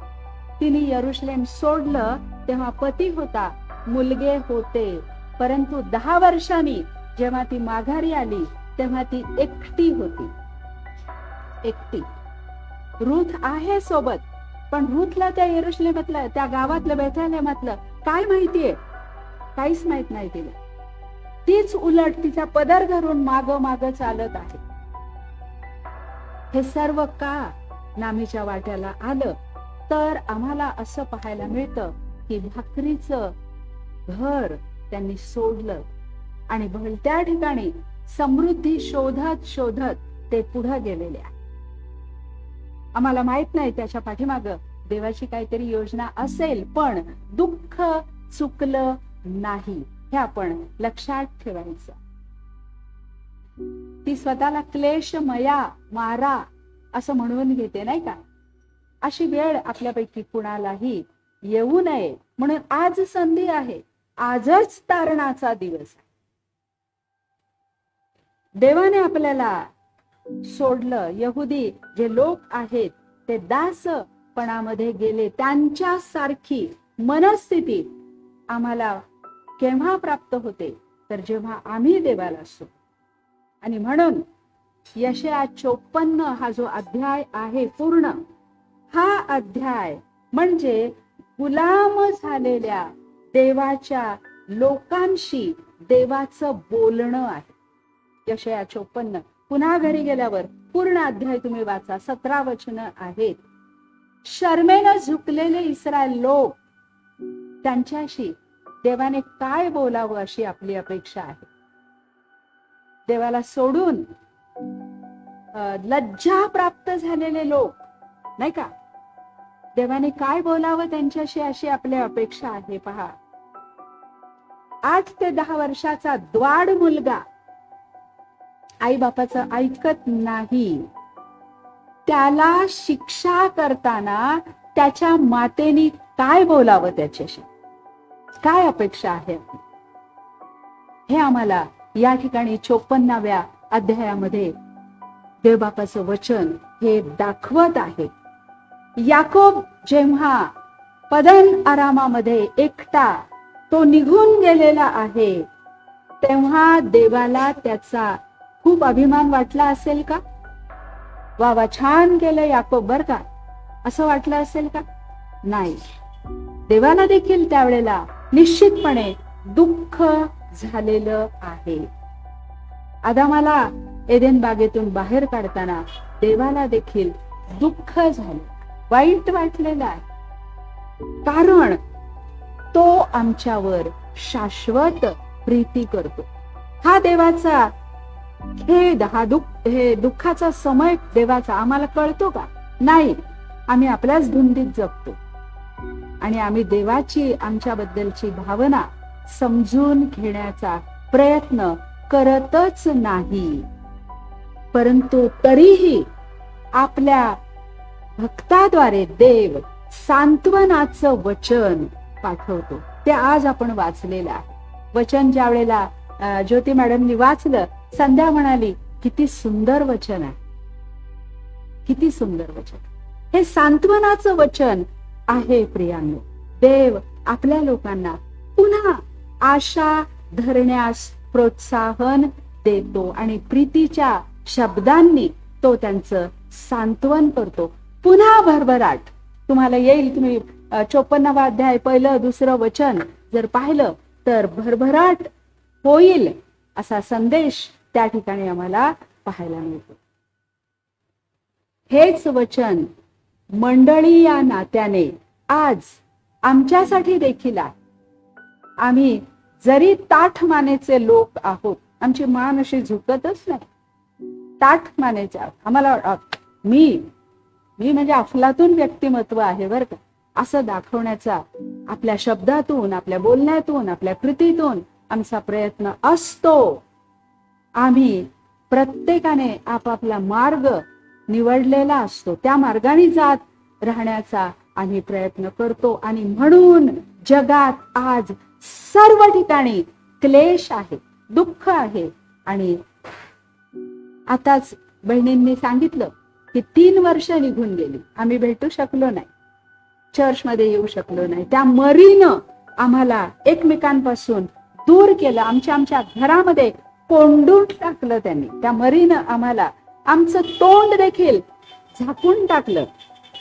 तिने यरुशलेम सोडलं तेव्हा पती होता, मुलगे होते, परंतु 10 वर्षांनी जेव्हा ती माघारी आली तेव्हा ती एकटी होती. एकटी. रूथ आहे सोबत, पण रूथला त्या यरुशलेमातलं, त्या गावातलं, बेथलेहमातलं काय माहितीये? काहीच माहित नाही तिला. तीच उलट तिचा पदर धरून माग माग चालत आहे. हे सर्व का नामीच्या वाट्याला आलं, तर आम्हाला असं पाहायला मिळतं की भाकरीचं घर त्यांनी सोडलं आणि भलत्या ठिकाणी समृद्धी शोधत शोधत ते पुढे गेलेले आहे. आम्हाला माहित नाही त्याच्या पाठीमाग देवाची काहीतरी योजना असेल, पण दुःख चुकलं नाही हे आपण लक्षात ठेवायचं. ती स्वतःला क्लेशमया मारा असं म्हणून घेते, नाही का? अशी वेळ आपल्यापैकी कुणालाही येऊ नये म्हणून आज संधी आहे, आजच तारणाचा दिवस आहे. देवाने आपल्याला सोडलं. यहुदी जे लोक आहेत ते दासपणामध्ये गेले. त्यांच्यासारखी मनस्थिती आम्हाला केव्हा प्राप्त होते, तर जेव्हा आम्ही देवाला असतो. आणि म्हणून यशया 54 हा जो अध्याय आहे पूर्ण, हा अध्याय म्हणजे गुलाम झालेल्या देवाच्या लोकांशी देवाचं बोलणं आहे. यशया 54 पुन्हा घरी गेल्यावर पूर्ण अध्याय तुम्ही वाचा, 17 वचनं आहेत. शर्मेनं झुकलेले इस्रायल लोक, त्यांच्याशी देवाने काय बोलावं अशी आपली अपेक्षा आहे. देवाला सोडून लज्जा प्राप्त झालेले लोक, नाही का, देवाने काय बोलावं त्यांच्याशी अशी आपली अपेक्षा आहे. पहा, 8 ते 10 वर्षाचा द्वाड मुलगा आई बापाचं ऐकत नाही, त्याला शिक्षा करताना त्याच्या मातेने काय बोलावं, त्याच्याशी काय अपेक्षा आहे, हे आम्हाला या ठिकाणी 54व्या अध्यायामध्ये देवबापाचं वचन हे दाखवत आहे. याकोब जेव्हा पदन आरामामध्ये एकटा तो निघून गेलेला आहे, तेव्हा देवाला त्याचा खूप अभिमान वाटला असेल का? वा वा, छान केलं याकोब बर का, असं वाटलं असेल का? नाही. देवाला देखील त्यावेळेला निश्चितपणे दुःख झालेलं आहे. आदामाला एदेन बागेतून बाहेर काढताना देवाला देखील दुःख झालं, वाईट वाटलेलं आहे. कारण तो आमच्यावर शाश्वत प्रीती करतो. हा देवाचा खेद, हा हे दुःखाचा समय देवाचा आम्हाला कळतो का? नाही. आम्ही आपल्याच धुंदीत जगतो आणि आम्ही देवाची आमच्याबद्दलची भावना समजून घेण्याचा प्रयत्न करतच नाही. परंतु तरीही आपल्या भक्ताद्वारे देव सांत्वनाचं वचन पाठवतो. ते आज आपण वाचलेलं आहे. वचन ज्या वेळेला ज्योती मॅडमनी वाचलं, संध्या म्हणाली, किती सुंदर वचन आहे, किती सुंदर वचन. हे सांत्वनाचं वचन आहे प्रियांनो. देव आपल्या लोकांना पुन्हा आशा धरण्यास प्रोत्साहन देतो आणि प्रीतीच्या शब्दांनी तो त्यांचं सांत्वन करतो. पुन्हा भरभराट तुम्हाला येईल. तुम्ही 54वा अध्याय 1, 2 वचन जर पाहिलं तर भरभराट होईल असा संदेश त्या ठिकाणी आम्हाला पाहायला मिळतो. हेच वचन मंडळी या नात्याने आज आमच्यासाठी देखील आहे. आम्ही जरी ताठ मानेचे लोक आहोत, आमची मान अशी झुकतच नाही, ताठ मानेचे आहोत. आम्हाला मी म्हणजे अफलातून व्यक्तिमत्व आहे बर का, असं दाखवण्याचा आपल्या शब्दातून, आपल्या बोलण्यातून, आपल्या कृतीतून आमचा प्रयत्न असतो. आम्ही प्रत्येकाने आपापला मार्ग निवडलेला असतो, त्या मार्गाने जात राहण्याचा आम्ही प्रयत्न करतो. आणि म्हणून जगात आज सर्व ठिकाणी क्लेश आहे, दुःख आहे. आणि आताच बहिणींनी सांगितलं की 3 वर्ष निघून गेली, आम्ही भेटू शकलो नाही, चर्चमध्ये येऊ शकलो नाही. त्या मरीनं आम्हाला एकमेकांपासून दूर केलं, आमच्या घरामध्ये कोंडून टाकलं त्यांनी. त्या मरीनं आम्हाला आमचं तोंड देखील झाकून टाकलं,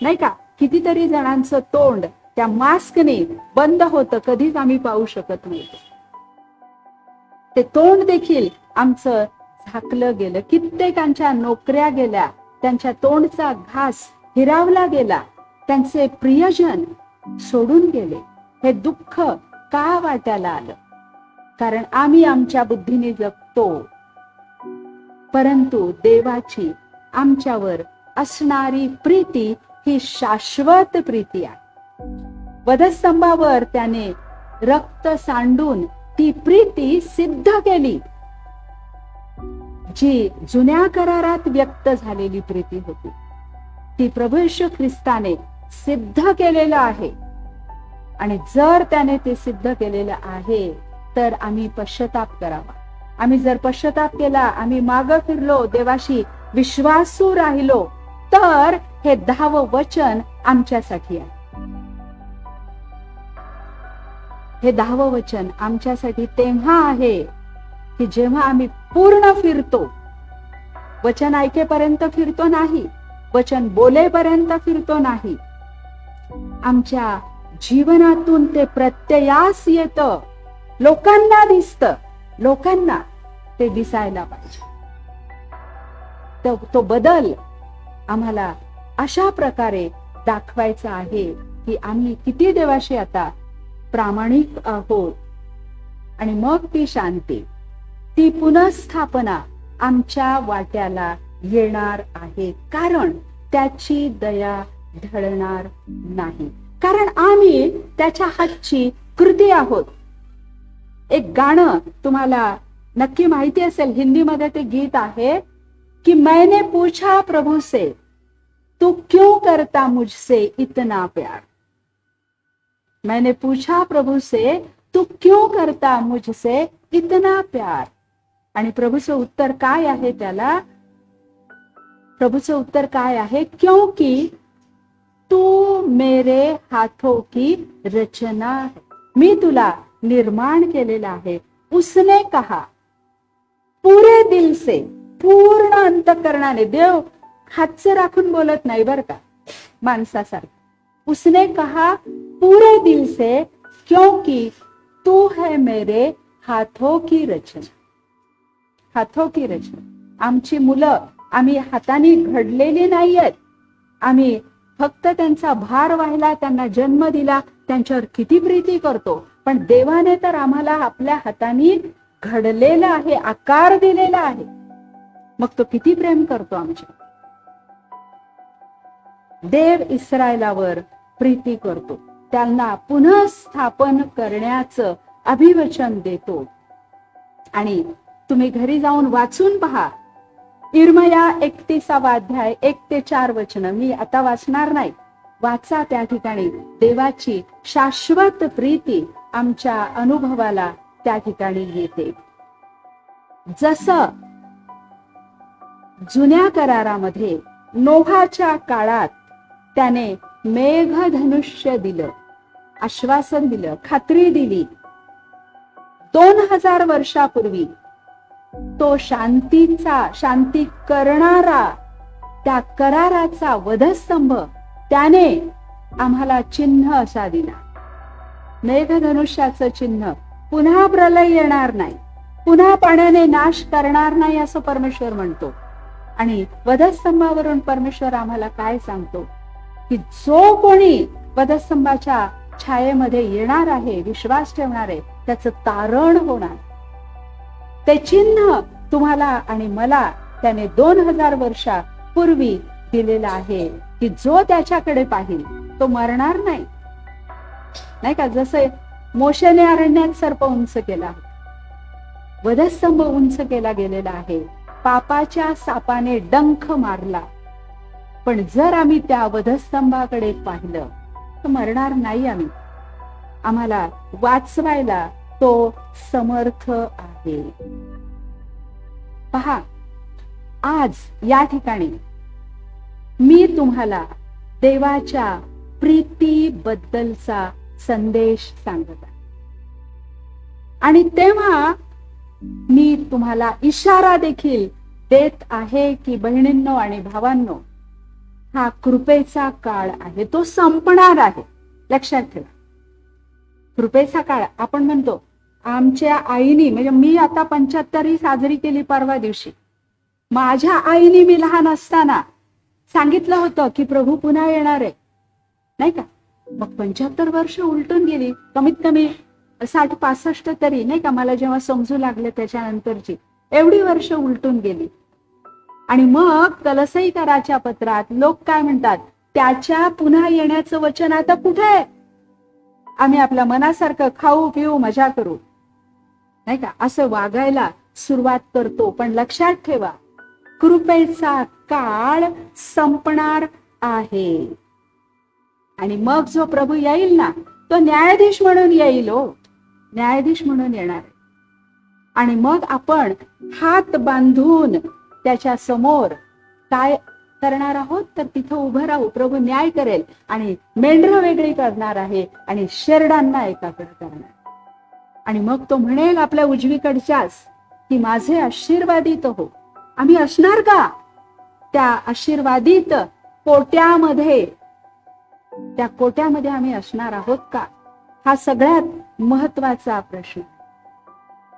नाही का. कितीतरी जणांचं तोंड त्या मास्कने बंद होतं, कधीच आम्ही पाहू शकत नव्हतो. ते तोंड देखील आमचं झाकलं गेलं. कित्येकांच्या नोकऱ्या गेल्या, त्यांच्या तोंडचा घास हिरावला गेला, त्यांचे प्रियजन सोडून गेले. हे दुःख का वाट्याला आलं? कारण आम्ही आमच्या बुद्धीने जगतो, परंतु देवाची आमच्यावर असणारी प्रीती ही शाश्वत प्रीती आहे. वधस्तंभावर त्याने रक्त सांडून ती प्रीती सिद्ध केली, जी जुन्या करारात व्यक्त झालेली प्रीती होती. ती प्रभू येशू ख्रिस्ताने सिद्ध केलेलं आहे. आणि जर त्याने ते सिद्ध केलेलं आहे तर आम्ही पश्चाताप करावा. आम्ही जर पश्चाताप केला, आम्ही मागं फिरलो, देवाशी विश्वासू राहिलो, तर हे 10वं वचन आमच्यासाठी आहे. हे 10वं वचन आमच्यासाठी तेव्हा आहे की जेव्हा आम्ही पूर्ण फिरतो. वचन ऐकेपर्यंत फिरतो नाही, वचन बोलेपर्यंत फिरतो नाही. आमच्या जीवनातून ते प्रत्ययास येतं, लोकांना दिसतं, लोकांना ते दिसायला पाहिजे. तो बदल आम्हाला अशा प्रकारे दाखवायचा आहे की आम्ही किती देवाशी आता प्रामाणिक आहोत. आणि मग ती शांती, ती पुनःस्थापना आमच्या वाट्याला येणार आहे, कारण त्याची दया ढळणार नाही, कारण आम्ही त्याच्या हातची कृती आहोत. एक गाणं तुम्हाला नक्की माहिती असेल, हिंदीमध्ये ते गीत आहे की मैंने पूछा प्रभु से तू क्यों करता मुझसे इतना प्यार. मैंने पूछा प्रभु से तू क्यों करता मुझसे इतना प्यार. आणि प्रभूचं उत्तर काय आहे त्याला? प्रभूचं उत्तर काय आहे? क्योंकि तू मेरे हाथों की रचना है, मी तुला निर्माण केलेला आहे. उसने कहा, पुरे दिल से, पूर्ण अंतःकरणाने. देव हातचं राखून बोलत नाही बर का माणसासारखं. उसने कहा पूरे दिल से, क्योंकि तू है मेरे हाथों की रचना. हाथों की रचना. आमची मुलं आम्ही हाताने घडलेली नाहीयेत. आम्ही फक्त त्यांचा भार वाहिला, त्यांना जन्म दिला, त्यांच्यावर किती प्रीती करतो. पण देवाने तर आम्हाला आपल्या हाताने घडलेलं आहे, आकार दिलेला आहे. मग तो किती प्रेम करतो आमच्या. देव इस्रायलावर प्रीती करतो, त्यांना पुनःस्थापन करण्याचं अभिवचन देतो. आणि तुम्ही घरी जाऊन वाचून पहा, इर्मया 31वा अध्याय 1 ते 4 वचन. मी आता वाचणार नाही, वाचा. त्या ठिकाणी देवाची शाश्वत प्रीती आमच्या अनुभवाला त्या ठिकाणी येते. जसं जुन्या करारामध्ये नोहाच्या काळात त्याने मेघधनुष्य दिलं, आश्वासन दिलं, खात्री दिली. 2000 वर्षापूर्वी तो शांती करणारा त्या कराराचा वधस्तंभ त्याने आम्हाला चिन्ह असा दिला. मेघधनुष्याचं चिन्ह. पुन्हा प्रलय येणार नाही, पुन्हा पाण्याने नाश करणार नाही असं परमेश्वर म्हणतो. आणि वधस्तंभावरून परमेश्वर आम्हाला काय सांगतो की जो कोणी वधस्तंभाच्या छायेमध्ये येणार आहे, विश्वास ठेवणार आहे, त्याचं तारण होणार. ते चिन्ह तुम्हाला आणि मला त्याने 2000 वर्षापूर्वी दिलेला आहे की जो त्याच्याकडे पाहिल तो मरणार नाही. नाही का? जसं मोशेने अरण्यात सर्प उंच केला, वधस्तंभ उंच केला गेलेला आहे, पापाच्या सापाने डंख मारला, पण जर आम्ही त्या वधस्तंभाकडे पाहिलं तर मरणार नाही आम्ही. आम्हाला वाचवायला तो समर्थ आहे. पहा, आज या ठिकाणी मी तुम्हाला देवाच्या प्रीतीबद्दलचा संदेश सांगत आहे. आणि तेव्हा मी तुम्हाला इशारा देखील देत आहे की बहिणींनो आणि भावांनो, हा कृपेचा काळ आहे, तो संपणार आहे. लक्षात ठेवा. कृपेचा काळ आपण म्हणतो आमच्या आईनी, म्हणजे मी आता 75 साजरी केली परवा दिवशी. माझ्या आईने मी लहान असताना सांगितलं होतं की प्रभू पुन्हा येणार आहे, नाही का. मग 75 वर्ष उलटून गेली, कमीत कमी 60-65 तरी, नाही का, मला जेव्हा समजू लागले त्याच्यानंतरची एवढी वर्ष उलटून गेली. आणि मग कलसईकराच्या पत्रात लोक काय म्हणतात, त्याच्या पुन्हा येण्याचं वचन आता कुठे आहे? आम्ही आपल्या मनासारखं खाऊ पिऊ मजा करू, नाही का, असं वागायला सुरुवात करतो. पण लक्षात ठेवा, कृपेचा काळ संपणार आहे. आणि मग जो प्रभू येईल ना, तो न्यायाधीश म्हणून येईल. हो, न्यायाधीश म्हणून येणार. आणि मग आपण हात बांधून त्याच्या समोर काय करणार आहोत, तर तिथं उभं राहू. प्रभू न्याय करेल आणि मेंढरं वेगळी करणार आहे आणि शेरडांना एकाकडे करणार. आणि मग तो म्हणेल आपल्या उजवीकडच्यास की माझे आशीर्वादित हो. आम्ही असणार का त्या आशीर्वादित कोट्यामध्ये? त्या कोट्यामध्ये आम्ही असणार आहोत का? हा सगळ्यात महत्वाचा प्रश्न.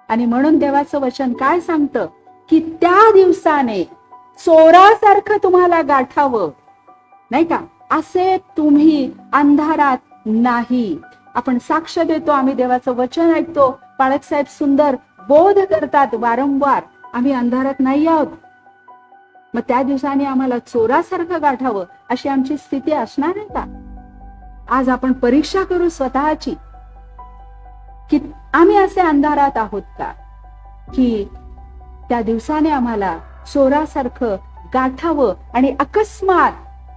आणि म्हणून देवाचं वचन काय सांगतं की त्या दिवसाने चोरासारखं तुम्हाला गाठावं, नाही का, असे तुम्ही अंधारात नाही. आपण साक्ष देतो, आम्ही देवाचं वचन ऐकतो, पाळक साहेब सुंदर बोध करतात वारंवार, आम्ही अंधारात नाही आहोत. मग त्या दिवसाने आम्हाला चोरासारखं गाठावं अशी आमची स्थिती असणार आहे का? आज आपण परीक्षा करू स्वतःची की आम्ही असे अंधारात आहोत का, की त्या दिवसाने आम्हाला चोरासारखं गाठावं आणि अकस्मात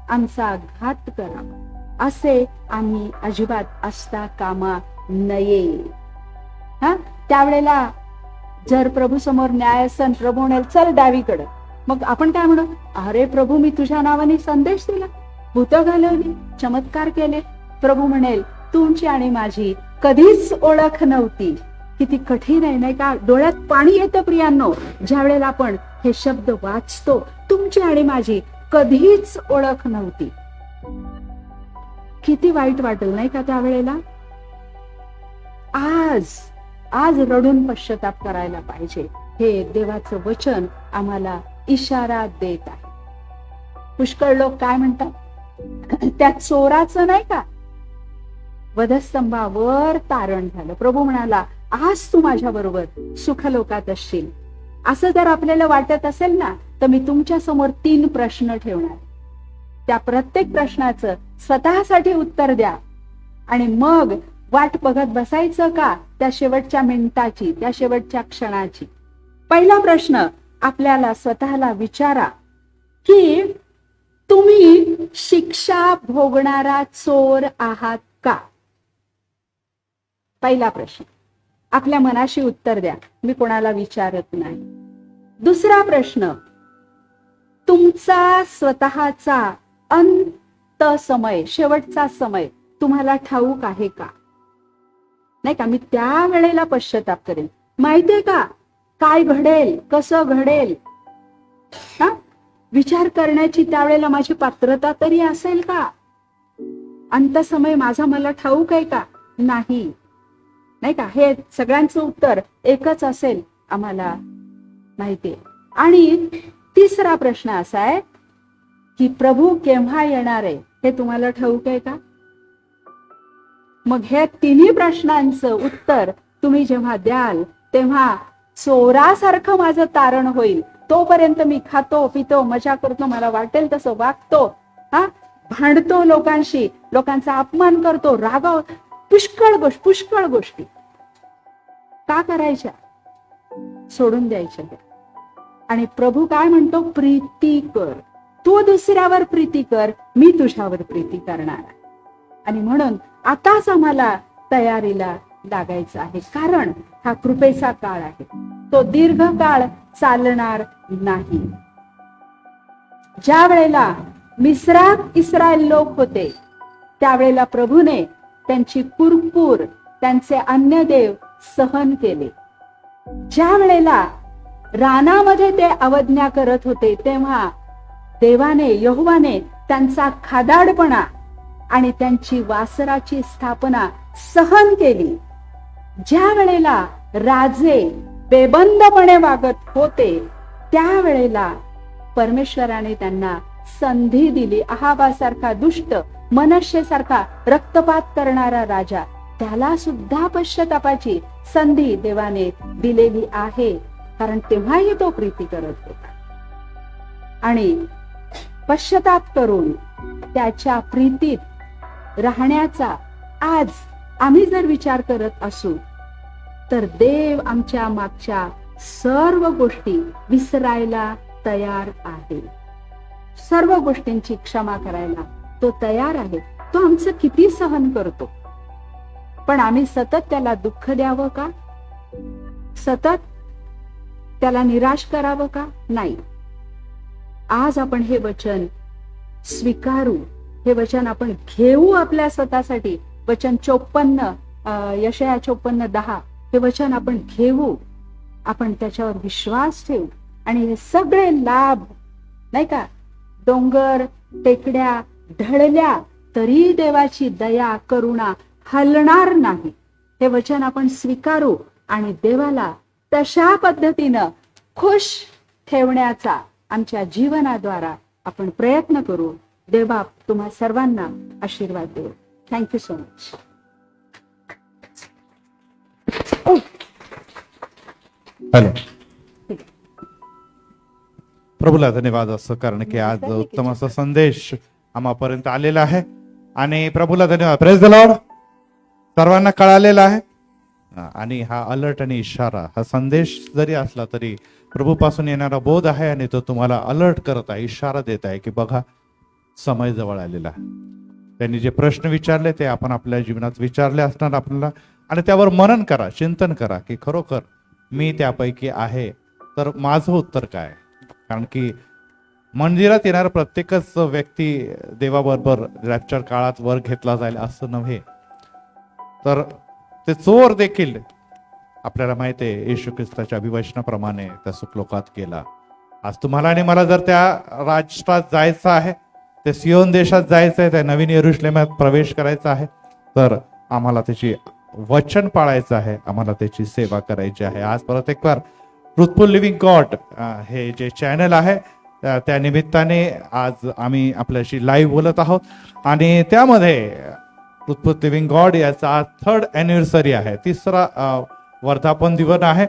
आमचा घात करावा, असे आम्ही अजिबात असता कामा नये. हा, त्यावेळेला जर प्रभू समोर न्यायासन, प्रभू म्हणेल चल डावीकडे, मग आपण काय म्हणू, अरे प्रभू मी तुझ्या नावाने संदेश दिला, भूतं घालवली, चमत्कार केले. प्रभू म्हणेल तुमची आणि माझी कधीच ओळख नव्हती. किती कठीण आहे, नाही का? डोळ्यात पाणी येतं प्रियांनो ज्या वेळेला आपण हे शब्द वाचतो, तुमची आणि माझी कधीच ओळख नव्हती. किती वाईट वाटेल, नाही का त्यावेळेला? आज रडून पश्चाताप करायला पाहिजे. हे देवाचं वचन आम्हाला इशारा देत आहे. पुष्कळ लोक काय म्हणतात, त्या चोराचं नाही का वधस्तंभावर तारण झालं. प्रभू म्हणाला आज तू माझ्या बरोबर सुखलोकात असशील. असं जर आपल्याला वाटत असेल ना, तर मी तुमच्या समोर 3 प्रश्न ठेवणार. त्या प्रत्येक प्रश्नाचं स्वतःसाठी उत्तर द्या आणि मग वाट बघत बसायचं का त्या शेवटच्या मिनिटाची, त्या शेवटच्या क्षणाची. पहिला प्रश्न आपल्याला स्वतःला विचारा की तुम्ही शिक्षा भोगणारा चोर आहात का? पहिला प्रश्न आपल्या मनाशी उत्तर द्या, मी कोणाला विचारत नाही. दुसरा प्रश्न, तुमचा स्वतःचा अंत समय, शेवटचा समय तुम्हाला ठाऊक आहे का? नाही का, मी त्या वेळेला पश्चाताप करेन, माहितीये का काय घडेल, कसं घडेल, हा विचार करण्याची त्यावेळेला माझी पात्रता तरी असेल का? अंतसमय माझा मला ठाऊक आहे का? नाही, नाही का? हे सगळ्यांचं उत्तर एकच असेल, आम्हाला माहितीये. आणि तिसरा प्रश्न असा आहे की प्रभू केव्हा येणार आहे हे तुम्हाला ठाऊक आहे का? मग हे तिन्ही प्रश्नांचं उत्तर तुम्ही जेव्हा द्याल तेव्हा चोरासारखं माझं तारण होईल. तोपर्यंत मी खातो पितो मजा करतो, मला वाटेल तसं वागतो, हा भांडतो लोकांशी, लोकांचा अपमान करतो, रागाव, पुष्कळ गोष्टी का करायच्या? सोडून द्यायच्या. आणि प्रभू काय म्हणतो, प्रीती कर, तू दुसऱ्यावर प्रीती कर, मी तुझ्यावर प्रीती करणार. आणि म्हणून आताच आम्हाला तयारीला लागायचं आहे, कारण हा कृपेचा काळ आहे, तो दीर्घ काळ चालणार नाही. ज्या वेळेला मिस्रात इस्रायल लोक होते त्यावेळेला प्रभूने त्यांची कुरकूर, त्यांचे अन्य देव सहन केले. ज्या वेळेला रानामध्ये ते अवज्ञा करत होते तेव्हा देवाने, यहोवाने त्यांचा खादाडपणा आणि त्यांची वासराची स्थापना सहन केली. ज्या वेळेला राजे बेबंदपणे वागत होते, त्यावेळेला परमेश्वराने त्यांना संधी दिली. अहाबासारखा दुष्ट, मनश्शेसारखा रक्तपात करणारा राजा, त्याला सुद्धा पश्चातापाची संधी देवाने दिलेली आहे, कारण तेव्हाही तो प्रीती करत होता. आणि पश्चाताप करून त्याच्या प्रीतीत राहण्याचा आज आम्ही जर विचार करत असू, तर देव आमच्या मागच्या सर्व गोष्टी विसरायला तयार आहे. सर्व गोष्टींची क्षमा करायला तो तयार आहे. तो आमचं किती सहन करतो, पण आम्ही सतत त्याला दुःख द्यावं का? सतत त्याला निराश करावं का? नाही. आज आपण हे वचन स्वीकारू, हे वचन आपण घेऊ आपल्या स्वतःसाठी. वचन 54 यशया 54:10 हे वचन आपण घेऊ, आपण त्याच्यावर विश्वास ठेवू आणि हे सगळे लाभ, नाही का, डोंगर टेकड्या ढळल्या तरी देवाची दया करुणा हलणार नाही, हे वचन आपण स्वीकारू आणि देवाला तशा पद्धतीनं खुश ठेवण्याचा आमच्या जीवनाद्वारा आपण प्रयत्न करू. देवा तुम्हा सर्वांना आशीर्वाद देऊ. Thank you so much. हॅलो. प्रभूला धन्यवाद असं, कारण की आज उत्तम असा संदेश आम्हापर्यंत आलेला आहे आणि प्रभूला धन्यवाद. Praise the Lord. सर्वांना कळालेला आहे आणि हा अलर्ट आणि इशारा, हा संदेश जरी असला तरी प्रभूपासून येणारा बोध आहे आणि तो तुम्हाला अलर्ट करत आहे, इशारा देत आहे की बघा समय जवळ आलेला आहे. त्यांनी जे प्रश्न विचारले ते आपण आपल्या जीवनात विचारले असणार आपल्याला, आणि त्यावर मनन करा, चिंतन करा की खरोखर मी त्यापैकी आहे तर माझं उत्तर काय. कारण की मंदिरात येणारा प्रत्येकच व्यक्ती देवाबरोबर रॅप्चर काळात वर घेतला जाईल असं नव्हे, तर ते चोर देखील आपल्याला माहिती आहे येशू ख्रिस्ताच्या अभिवचनाप्रमाणे त्या सुखलोकात गेला. आज तुम्हाला आणि मला जर त्या राष्ट्रात जायचं आहे, ते सियोन देशात जायचं आहे, त्या नवीन यरुशलेमात प्रवेश करायचा आहे, तर आम्हाला त्याची वचन पाळायचं आहे, आम्हाला त्याची सेवा करायची आहे. आज परत एक बार ट्रुथफुल लिव्हिंग गॉड हे जे चॅनल आहे त्या निमित्ताने आज आम्ही आपल्याशी लाईव्ह बोलत आहोत आणि त्यामध्ये ट्रुथफुल लिव्हिंग गॉड याचा आज 3rd अॅनिव्हर्सरी आहे, 3रा वर्धापन दिवस आहे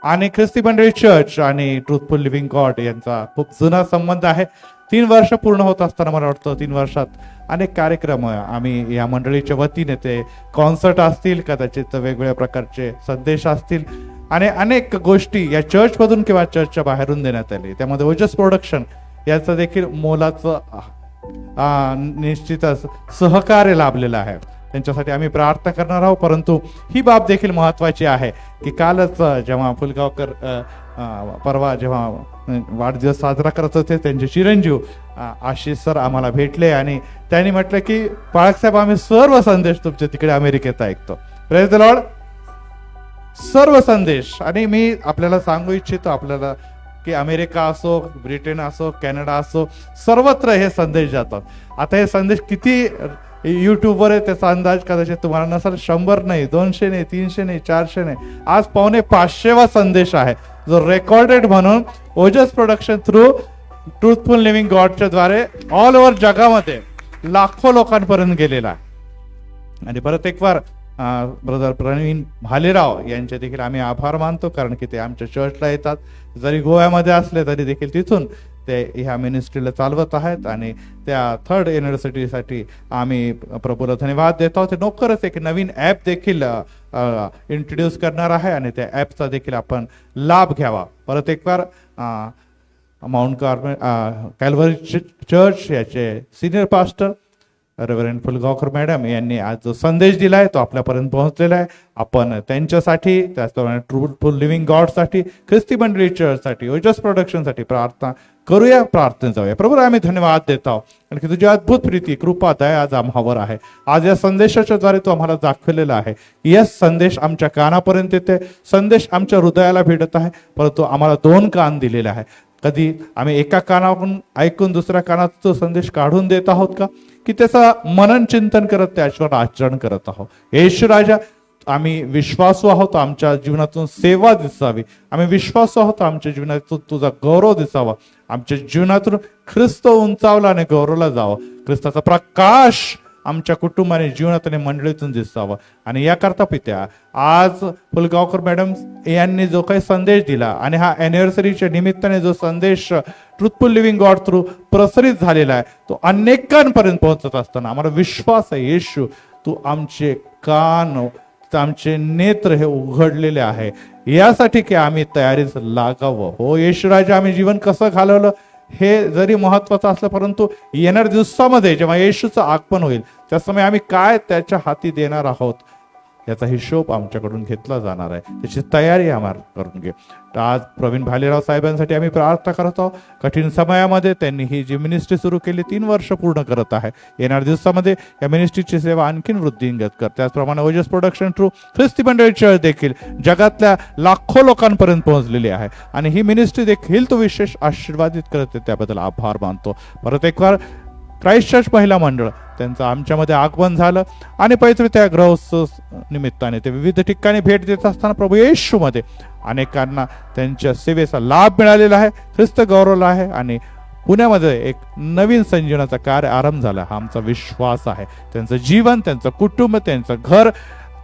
आणि ख्रिस्ती मंडळी चर्च आणि ट्रुथफुल लिव्हिंग गॉड यांचा खूप जुना संबंध आहे. 3 वर्ष पूर्ण होत असताना मला वाटतं 3 वर्षात अनेक कार्यक्रम आम्ही या मंडळीच्या वतीने, ते कॉन्सर्ट असतील, कदाचित वेगवेगळ्या प्रकारचे संदेश असतील आणि अनेक गोष्टी या चर्चमधून किंवा चर्चच्या बाहेरून देण्यात आली. त्यामध्ये ओजस प्रोडक्शन याचं देखील मोलाचं निश्चितच सहकार्य लाभलेलं आहे. त्यांच्यासाठी आम्ही प्रार्थना करणार आहोत. परंतु ही बाब देखील महत्वाची आहे की कालच जेव्हा फुलगावकर परवा जेव्हा वाढदिवस साजरा करत होते, त्यांचे चिरंजीव आशिष सर आम्हाला भेटले आणि त्यांनी म्हटलं की पाळकसाहेब, आम्ही सर्व संदेश तुमच्या तिकडे अमेरिकेत ऐकतो. Praise the Lord. सर्व संदेश. आणि मी आपल्याला सांगू इच्छितो आपल्याला की अमेरिका असो, ब्रिटन असो, कॅनडा असो, सर्वत्र हे संदेश जातात. आता हे संदेश किती युट्यूबवर आहे त्याचा अंदाज कदाचित तुम्हाला नसेल. 100 नाही, 200 नाही, 300 नाही, 400 नाही, आज 450 संदेश आहे जो रेकॉर्डेड म्हणून ओजस प्रोडक्शन थ्रू ट्रुथफुल लिव्हिंग गॉडच्या द्वारे ऑल ओव्हर जगामध्ये लाखो लोकांपर्यंत गेलेला आहे. आणि परत एक बार ब्रदर प्रवीण भालेराव यांचे देखील आम्ही आभार मानतो, कारण की ते आमच्या चर्चला येतात, जरी गोव्यामध्ये असले तरी देखील तिथून ते ह्या मिनिस्ट्रीला चालवत आहेत आणि त्या 3rd युनिव्हर्सिटीसाठी आम्ही प्रभूला धन्यवाद देतो. ते नोकरच एक नवीन ॲप देखील इंट्रोड्यूस करणार आहे आणि त्या ॲपचा देखील आपण लाभ घ्यावा. परत एक बार माउंट कॅल्व्हरी चर्च याचे सिनियर पास्टर रेव्हरंड फुलगावकर मॅडम यांनी आज जो संदेश दिलाय तो आपल्यापर्यंत पोहोचलेला आहे. आपण त्यांच्यासाठी, त्याचप्रमाणे ट्रुथफुल लिव्हिंग गॉडसाठी, ख्रिस्ती मंडळी चर्चसाठी, ओजस प्रोडक्शनसाठी प्रार्थना करूया, प्रार्थना जाऊया. प्रभूला आम्ही धन्यवाद देत आहोत आणि की तुझी अद्भुत प्रीती, कृपा, दया आज आम्हावर आहे. आज या संदेशाच्या द्वारे तू आम्हाला दाखवलेला आहे. यस, संदेश आमच्या कानापर्यंत येते, संदेश आमच्या हृदयाला भेटत आहे, परंतु आम्हाला 2 कान दिलेले आहे. कधी आम्ही एका कानावरून ऐकून दुसऱ्या कानात तो संदेश काढून देत आहोत का, की त्याचा मनन चिंतन करत त्याच्यावर आचरण करत आहोत. येशू राजा, आम्ही विश्वासू आहोत, आमच्या जीवनातून सेवा दिसावी. आम्ही विश्वासू आहोत, आमच्या जीवनातून तुझा गौरव दिसावा. आमच्या जीवनातून ख्रिस्त उंचावला आणि गौरवला जावा. ख्रिस्ताचा प्रकाश आमच्या कुटुंबाने जीवनात आणि मंडळीतून दिसावा. आणि याकरता पित्या आज फुलगावकर मॅडम यांनी जो काही संदेश दिला आणि हा अॅनिव्हर्सरीच्या निमित्ताने जो संदेश ट्रुथफुल लिव्हिंग गॉड थ्रू प्रसारित झालेला आहे तो अनेकांपर्यंत पोहोचत असताना आम्हाला विश्वास आहे, येशू तू आमचे कान, आमचे नेत्र हे उघडलेले आहे यासाठी की आम्ही तयारीच लागावं. हो येशू राजा, आम्ही जीवन कसं घालवलं हे जरी महत्वाचं असलं, परंतु येणाऱ्या दिवसामध्ये जेव्हा येशूचं आगमन होईल त्या समय आम्ही काय त्याच्या हाती देणार आहोत याचा हिशोब आमच्याकडून घेतला जाणार आहे. त्याची तयारी आम्हाला करून घे. तर आज प्रवीण भालेराव साहेबांसाठी आम्ही प्रार्थना करत आहोत. कठीण समयामध्ये त्यांनी ही जी मिनिस्ट्री सुरू केली 3 वर्ष पूर्ण करत आहे. येणाऱ्या दिवसामध्ये या मिनिस्ट्रीची सेवा आणखीन वृद्धिंगत कर. त्याचप्रमाणे ओजस प्रोडक्शन थ्रू ख्रिस्ती मंडळी चर्च देखील जगातल्या लाखो लोकांपर्यंत पोहोचलेली आहे आणि ही मिनिस्ट्री देखील तो विशेष आशीर्वादित करते. त्याबद्दल आभार मानतो. परत एक वार क्राइस्ट चर्च महिला मंडळ त्यांचं आमच्यामध्ये आगमन झालं आणि पवित्र त्या ग्रहोत्सव निमित्ताने ते विविध ठिकाणी भेट देत असताना प्रभू येशूमध्ये अनेकांना त्यांच्या सेवेचा लाभ मिळालेला आहे, ख्रिस्त गौरवला आहे आणि पुण्यामध्ये एक नवीन संजीवनाचा कार्य आरंभ झाला हा आमचा विश्वास आहे. त्यांचं जीवन, त्यांचं कुटुंब, त्यांचं घर,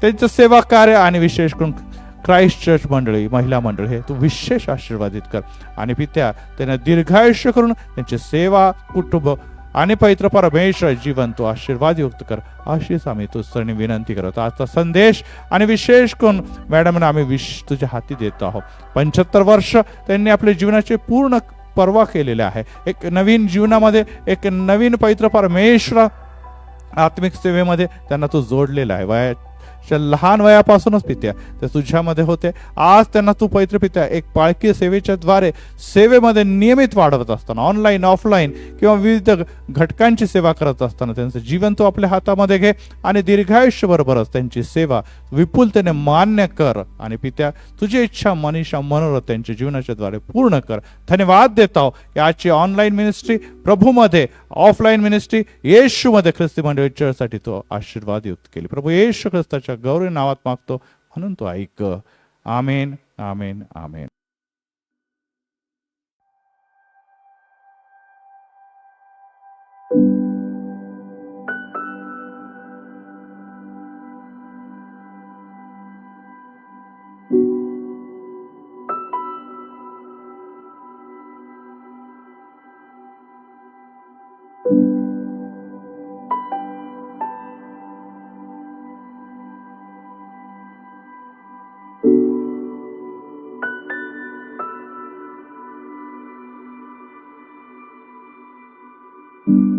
त्यांचं सेवा कार्य आणि विशेष करून क्राइस्ट चर्च मंडळी महिला मंडळ हे तू विशेष आशीर्वादित कर आणि पित्या त्यांना दीर्घायुष्य करून त्यांची सेवा, कुटुंब आणि पवित्र परमेश्वर जीवन तू आशीर्वाद युक्त कर अशीच आम्ही तुझ्याने विनंती करतो. आजचा संदेश आणि विशेष करून मॅडमना आम्ही तुझ्या हाती देत आहोत. 75 वर्ष त्यांनी आपल्या जीवनाचे पूर्ण परवा केलेले आहे. एक नवीन जीवनामध्ये एक नवीन पवित्र परमेश्वर आत्मिक सेवेमध्ये त्यांना तू जोडलेला आहे. लहान वयापासूनच पित्या ते तुझ्यामध्ये होते. आज त्यांना तू पवित्र पित्या एक पाळकी सेवेच्या द्वारे सेवेमध्ये नियमित वाढवत असताना ऑनलाईन ऑफलाईन किंवा विविध घटकांची सेवा करत असताना त्यांचं जीवन तू आपल्या हातामध्ये घे आणि दीर्घायुष्य बरोबरच त्यांची सेवा विपुलतेने मान्य कर आणि पित्या तुझी इच्छा, मनीषा, मनोरथ त्यांच्या जीवनाच्या द्वारे पूर्ण कर. धन्यवाद देतो याची ऑनलाईन मिनिस्ट्री प्रभूमध्ये, ऑफलाईन मिनिस्ट्री येशूमध्ये ख्रिस्ती मंडळी चर्चसाठी तो आशीर्वाद युक्त केली. प्रभू येशू ख्रिस्ताच्या गौरवी नावात मागतो म्हणून तो ऐक. आमेन, आमेन, आमेन. thank you